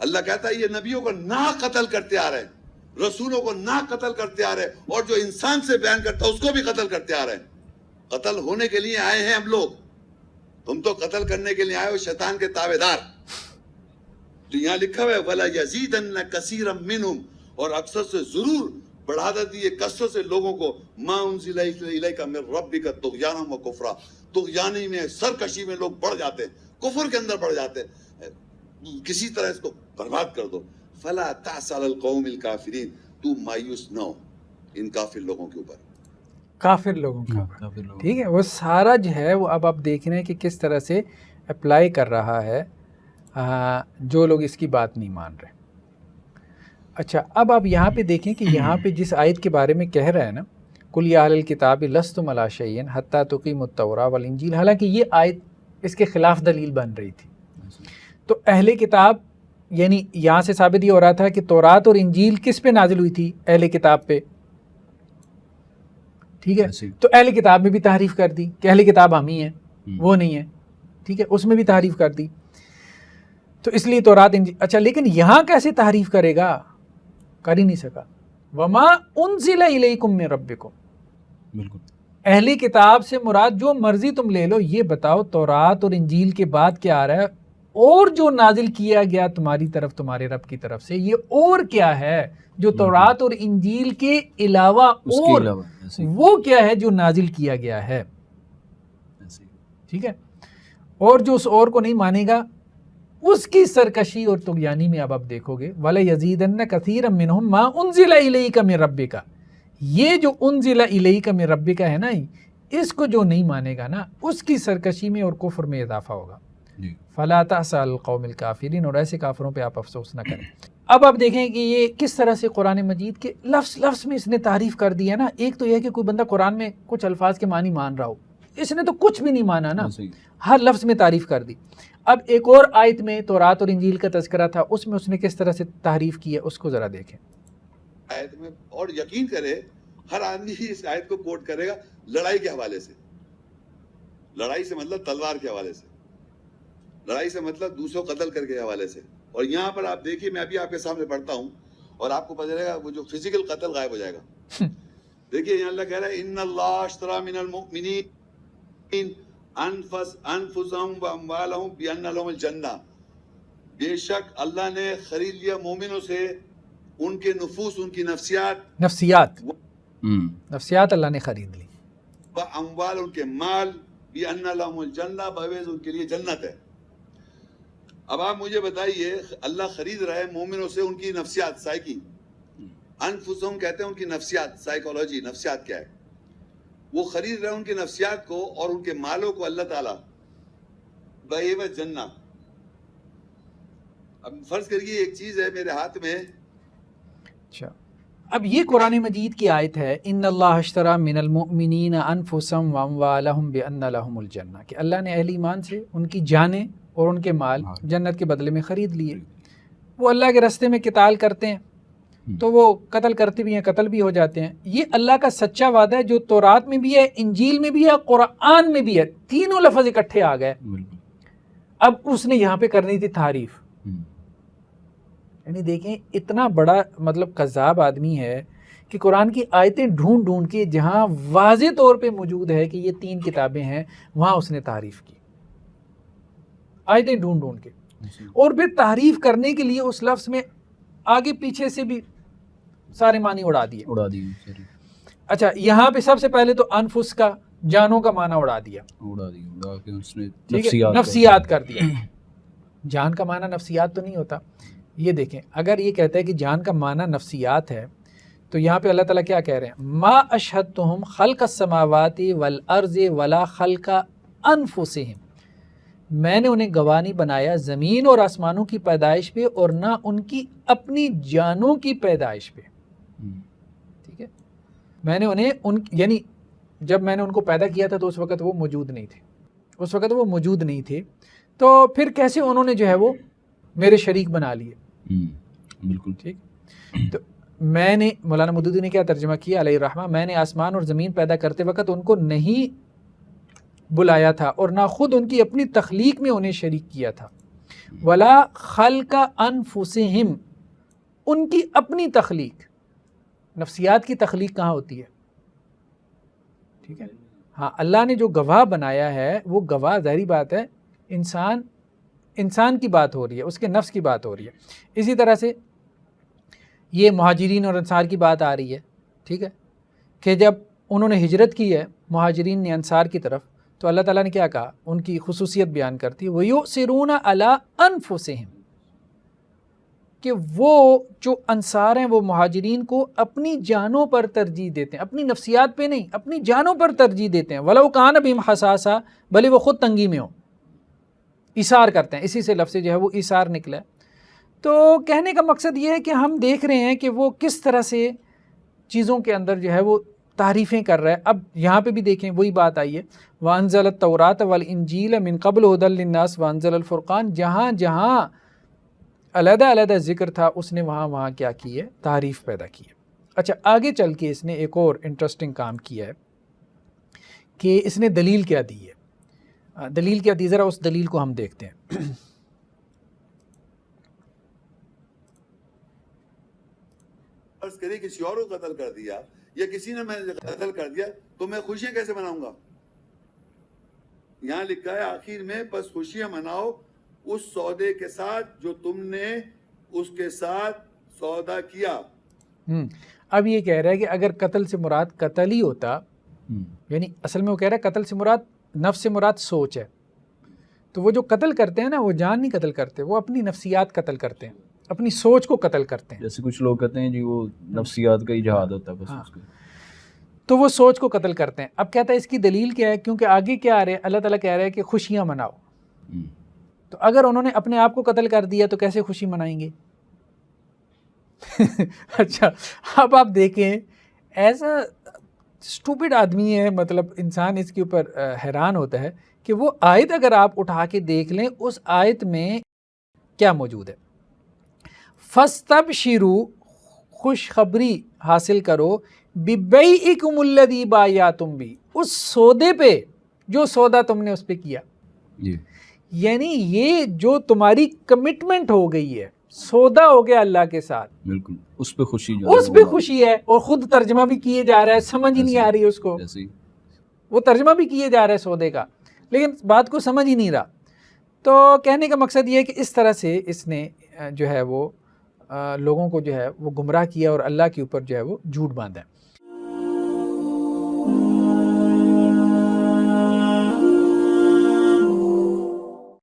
اللہ کہتا ہے یہ نبیوں کو نہ قتل کرتے آ رہے ہیں، رسولوں کو نہ قتل کرتے آ رہے ہیں، اور جو انسان سے بیان کرتا ہے اس کو بھی قتل کرتے آ رہے ہیں۔ قتل ہونے کے لیے آئے ہیں ہم لوگ، تم تو قتل کرنے کے لیے آئے ہو، شیطان کے تابع دار۔ تو یہاں لکھا ہوا ہے وَلَا يَزِيدَنَّ كَثِيرًا مِّنْهُمْ، اور اکثر سے ضرور بڑھا دیتی ہے کثرت سے لوگوں کو، مَا أُنزِلَ إِلَيْكَ مِن رَّبِّكَ طُغْيَانًا وَكُفْرًا، طغیانی میں، سرکشی میں لوگ بڑھ جاتے ہیں، کفر کے اندر بڑھ جاتے ہیں، کسی طرح اس کو برباد کر دو۔ فَلَا تَعْسَ عَلَى الْقَوْمِ الْكَافِرِينَ، تو مایوس نہ ہو ان کافر لوگوں کے اوپر، کافر لوگوں کا، ٹھیک ہے، وہ سارا جو ہے وہ اب آپ دیکھ رہے ہیں کہ کس طرح سے اپلائی کر رہا ہے جو لوگ اس کی بات نہیں مان رہے۔ اچھا اب آپ یہاں پہ دیکھیں کہ یہاں پہ جس آیت کے بارے میں کہہ رہا ہے نا قُلْ يَا أَهْلَ الْكِتَابِ لَسْتُمْ عَلَىٰ شَيْءٍ حَتَّىٰ تُقِیمُوا التَّوْرَاةَ وَالْإِنجِیلَ، حالانکہ یہ آیت اس کے خلاف دلیل بن رہی تھی۔ تو اہل کتاب یعنی یہاں سے ثابت یہ ہو رہا تھا کہ تورات اور انجیل کس پہ نازل ہوئی تھی؟ اہل کتاب پہ، ٹھیک ہے. تو اہل کتاب میں بھی تعریف کر دی کہ اہل کتاب ہم ہی ہیں, وہ نہیں ہے, ٹھیک ہے, اس میں بھی تعریف کر دی. تو اس لیے تورات انجیل. اچھا لیکن یہاں کیسے تعریف کرے گا؟ کر ہی نہیں سکا. وما انزل الیکم من ربکم, بالکل. اہلی کتاب سے مراد جو مرضی تم لے لو, یہ بتاؤ تورات اور انجیل کے بعد کیا آ رہا ہے؟ اور جو نازل کیا گیا تمہاری طرف تمہارے رب کی طرف سے, یہ اور کیا ہے جو تورات اور انجیل کے علاوہ اور وہ کیا ہے جو نازل کیا گیا ہے؟ ٹھیک ہے. اور جو اس اور کو نہیں مانے گا اس کی سرکشی اور طغیانی میں اب آپ دیکھو گے. وَلَيَزِيدَنَّ كَثِيرًا مِّنْهُمْ مَا أُنزِلَ إِلَيْكَ مِن رَبِّكَ, یہ جو انزل الیک من ربک ہے نا, اس کو جو نہیں مانے گا نا, اس کی سرکشی میں اور کفر میں اضافہ ہوگا. فلا تأس علی القوم الکافرین, اور ایسے کافروں پہ آپ افسوس نہ کریں. اب آپ دیکھیں کہ یہ کس طرح سے قرآن مجید کے لفظ لفظ میں اس نے تعریف کر دی ہے نا. ایک تو یہ کہ کوئی بندہ قرآن میں کچھ الفاظ کے معنی مان رہا ہو, اس نے تو کچھ بھی نہیں مانا نا, ہر لفظ میں تعریف کر دی. اب ایک اور آیت میں تورات اور انجیل کا تذکرہ تھا, اس میں اس نے کس طرح سے تعریف کی ہے اس کو ذرا دیکھیں. آیت میں, اور یقین کرے ہر آدمی اس آیت کو کوٹ کرے گا لڑائی کے حوالے سے. لڑائی سے مطلب تلوار کے حوالے سے, لڑائی سے مطلب دوسروں قتل کر کے حوالے سے. اور یہاں پر آپ دیکھیے, میں ابھی آپ کے سامنے پڑھتا ہوں اور آپ کو پتہ چلے گا وہ جو فزیکل قتل غائب ہو جائے گا. دیکھیے یہاں اللہ کہہ رہا ہے ان اللہ اشترى من المؤمنین انفسهم واموالهم بان لهم الجنہ, بے شک اللہ نے خرید لیا مومنوں سے ان کے نفوس, ان کی نفسیات اللہ نے خرید لی, اموال ان کے مال, بان لهم الجنہ, بھویز ان کے لیے جنت ہے. اب آپ مجھے بتائیے, اللہ خرید رہا ہے مومنوں سے ان کی نفسیات, سائیکی. انفسهم کہتے ہیں ان کی نفسیات, سائیکالوجی, نفسیات کیا ہے, وہ خرید رہے ہیں ان کی نفسیات کو اور ان کے مالوں کو اللہ تعالیٰ بہیوت جنہ. اب فرض کریے ایک چیز ہے میرے ہاتھ میں. اچھا, اب یہ قرآن مجید کی آیت ہے ان اللہ اشترى من المؤمنین انفسهم واموالهم بان لهم الجنہ, کہ اللہ نے اہل ایمان سے ان کی جانیں اور ان کے مال جنت کے بدلے میں خرید لیے. وہ اللہ کے راستے میں قتال کرتے ہیں تو وہ قتل کرتے بھی ہیں, قتل بھی ہو جاتے ہیں. یہ اللہ کا سچا وعدہ ہے جو تورات میں بھی ہے, انجیل میں بھی ہے, قرآن میں بھی ہے. تینوں لفظ اکٹھے آ گئے. اب اس نے یہاں پہ کرنی تھی تعریف. یعنی دیکھیں اتنا بڑا مطلب کذاب آدمی ہے کہ قرآن کی آیتیں ڈھونڈ ڈھونڈ کے جہاں واضح طور پہ موجود ہے کہ یہ 3 کتابیں ہیں, وہاں اس نے تعریف کی, آیتیں ڈھونڈ ڈھونڈ کے. اور پھر تعریف کرنے کے لیے اس لفظ میں آگے پیچھے سے بھی سارے معنی اڑا دیے. اچھا, یہاں پہ سب سے پہلے تو انفس کا, جانوں کا معنی اڑا دیا, نفسیات کر دیا. جان کا معنی نفسیات تو نہیں ہوتا. یہ دیکھیں, اگر یہ کہتا ہے کہ جان کا معنی نفسیات ہے تو یہاں پہ اللہ تعالیٰ کیا کہہ رہے ہیں؟ ما اشہدتہم خلق السماوات والارض ولا خلق انفسہم, میں نے انہیں گواہ نہیں بنایا زمین اور آسمانوں کی پیدائش پہ اور نہ ان کی اپنی جانوں کی پیدائش پہ. ٹھیک ہے, میں نے انہیں یعنی جب میں نے ان کو پیدا کیا تھا تو اس وقت وہ موجود نہیں تھے, تو پھر کیسے انہوں نے جو ہے وہ میرے شریک بنا لیے. بالکل ٹھیک. تو میں نے, مولانا مودودی نے کیا ترجمہ کیا علیہ الرحمہ, میں نے آسمان اور زمین پیدا کرتے وقت ان کو نہیں بلایا تھا اور نہ خود ان کی اپنی تخلیق میں انہیں شریک کیا تھا. ولا خلق انفسہم, ان کی اپنی تخلیق. نفسیات کی تخلیق کہاں ہوتی ہے؟ ٹھیک ہے, ہاں اللہ نے جو گواہ بنایا ہے وہ گواہ, ظاہری بات ہے انسان کی بات ہو رہی ہے, اس کے نفس کی بات ہو رہی ہے. اسی طرح سے یہ مہاجرین اور انصار کی بات آ رہی ہے. ٹھیک ہے, کہ جب انہوں نے ہجرت کی ہے مہاجرین نے انصار کی طرف, تو اللہ تعالیٰ نے کیا کہا, ان کی خصوصیت بیان کرتی ہے وَيُؤْثِرُونَ عَلَىٰ أَنفُسِهِمْ, کہ وہ جو انصار ہیں وہ مہاجرین کو اپنی جانوں پر ترجیح دیتے ہیں, اپنی نفسیات پہ نہیں, اپنی جانوں پر ترجیح دیتے ہیں. وَلَوْ كَانَ بِهِمْ حَسَاسَةٌ, بھلے وہ خود تنگی میں ہوں, ایثار کرتے ہیں. اسی سے لفظ جو ہے وہ ایثار نکلا ہے. تو کہنے کا مقصد یہ ہے کہ ہم دیکھ رہے ہیں کہ وہ کس طرح سے چیزوں کے اندر جو ہے وہ تعریفیں کر رہا ہے. اب یہاں پہ بھی دیکھیں وہی بات آئی ہے, وَأَنزَلَ التَّوْرَاةَ وَالْإِنجِيلَ مِن قَبْلُ هُدًى لِلنَّاسِ وَأَنزَلَ الْفُرْقَانَ, جہاں جہاں علیحدہ علیحدہ ذکر تھا اس نے وہاں کیا کی ہے, تعریف پیدا کی ہے. اچھا, آگے چل کے اس نے ایک اور انٹرسٹنگ کام کیا ہے. کہ اس نے دلیل کیا دی ہے. دلیل کیا دی, ذرا اس دلیل کو ہم دیکھتے ہیں. فرض کریے کسی اور کو قتل کر دیا یا کسی نے میں قتل کر دیا تو میں خوشیاں کیسے مناؤں گا؟ یہاں لکھا ہے آخر میں بس خوشیاں مناؤ اس سودے کے ساتھ جو تم نے اس کے ساتھ سودا کیا. اب یہ کہہ رہا ہے کہ اگر قتل سے مراد قتل ہی ہوتا, یعنی اصل میں وہ کہہ رہا ہے قتل سے مراد نفس سے مراد سوچ ہے, تو وہ جو قتل کرتے ہیں نا وہ جان نہیں قتل کرتے, وہ اپنی نفسیات قتل کرتے ہیں, اپنی سوچ کو قتل کرتے ہیں. جیسے کچھ لوگ کہتے ہیں جی وہ نفسیات کا ہی جہاد ہوتا ہے بس اس کا. تو وہ سوچ کو قتل کرتے ہیں. اب کہتا ہے اس کی دلیل کیا ہے, کیونکہ آگے کیا آ رہے ہیں, اللہ تعالیٰ کہہ رہے ہیں کہ خوشیاں مناؤ. تو اگر انہوں نے اپنے آپ کو قتل کر دیا تو کیسے خوشی منائیں گے؟ اچھا اب آپ دیکھیں ایسا اسٹوپڈ آدمی ہے, مطلب انسان اس کے اوپر حیران ہوتا ہے کہ وہ آیت اگر آپ اٹھا کے دیکھ لیں اس آیت میں کیا موجود ہے. فَاسْتَبْشِرُوا, خوشخبری حاصل کرو, بِبَيْعِكُمُ الَّذِي بَایَعْتُم بِهِ, اس سودے پہ جو سودا تم نے اس پہ کیا. یعنی یہ جو تمہاری کمٹمنٹ ہو گئی ہے, سودا ہو گیا اللہ کے ساتھ, بالکل اس پہ خوشی, اس پہ خوشی ہے. اور خود ترجمہ بھی کیے جا رہا ہے, سمجھ ہی نہیں آ رہی اس کو, وہ ترجمہ بھی کیے جا رہا ہے سودے کا, لیکن بات کو سمجھ ہی نہیں رہا. تو کہنے کا مقصد یہ ہے کہ اس طرح سے اس نے جو ہے وہ لوگوں کو جو ہے وہ گمراہ کیا اور اللہ کے اوپر جو ہے وہ جھوٹ باندھا ہے.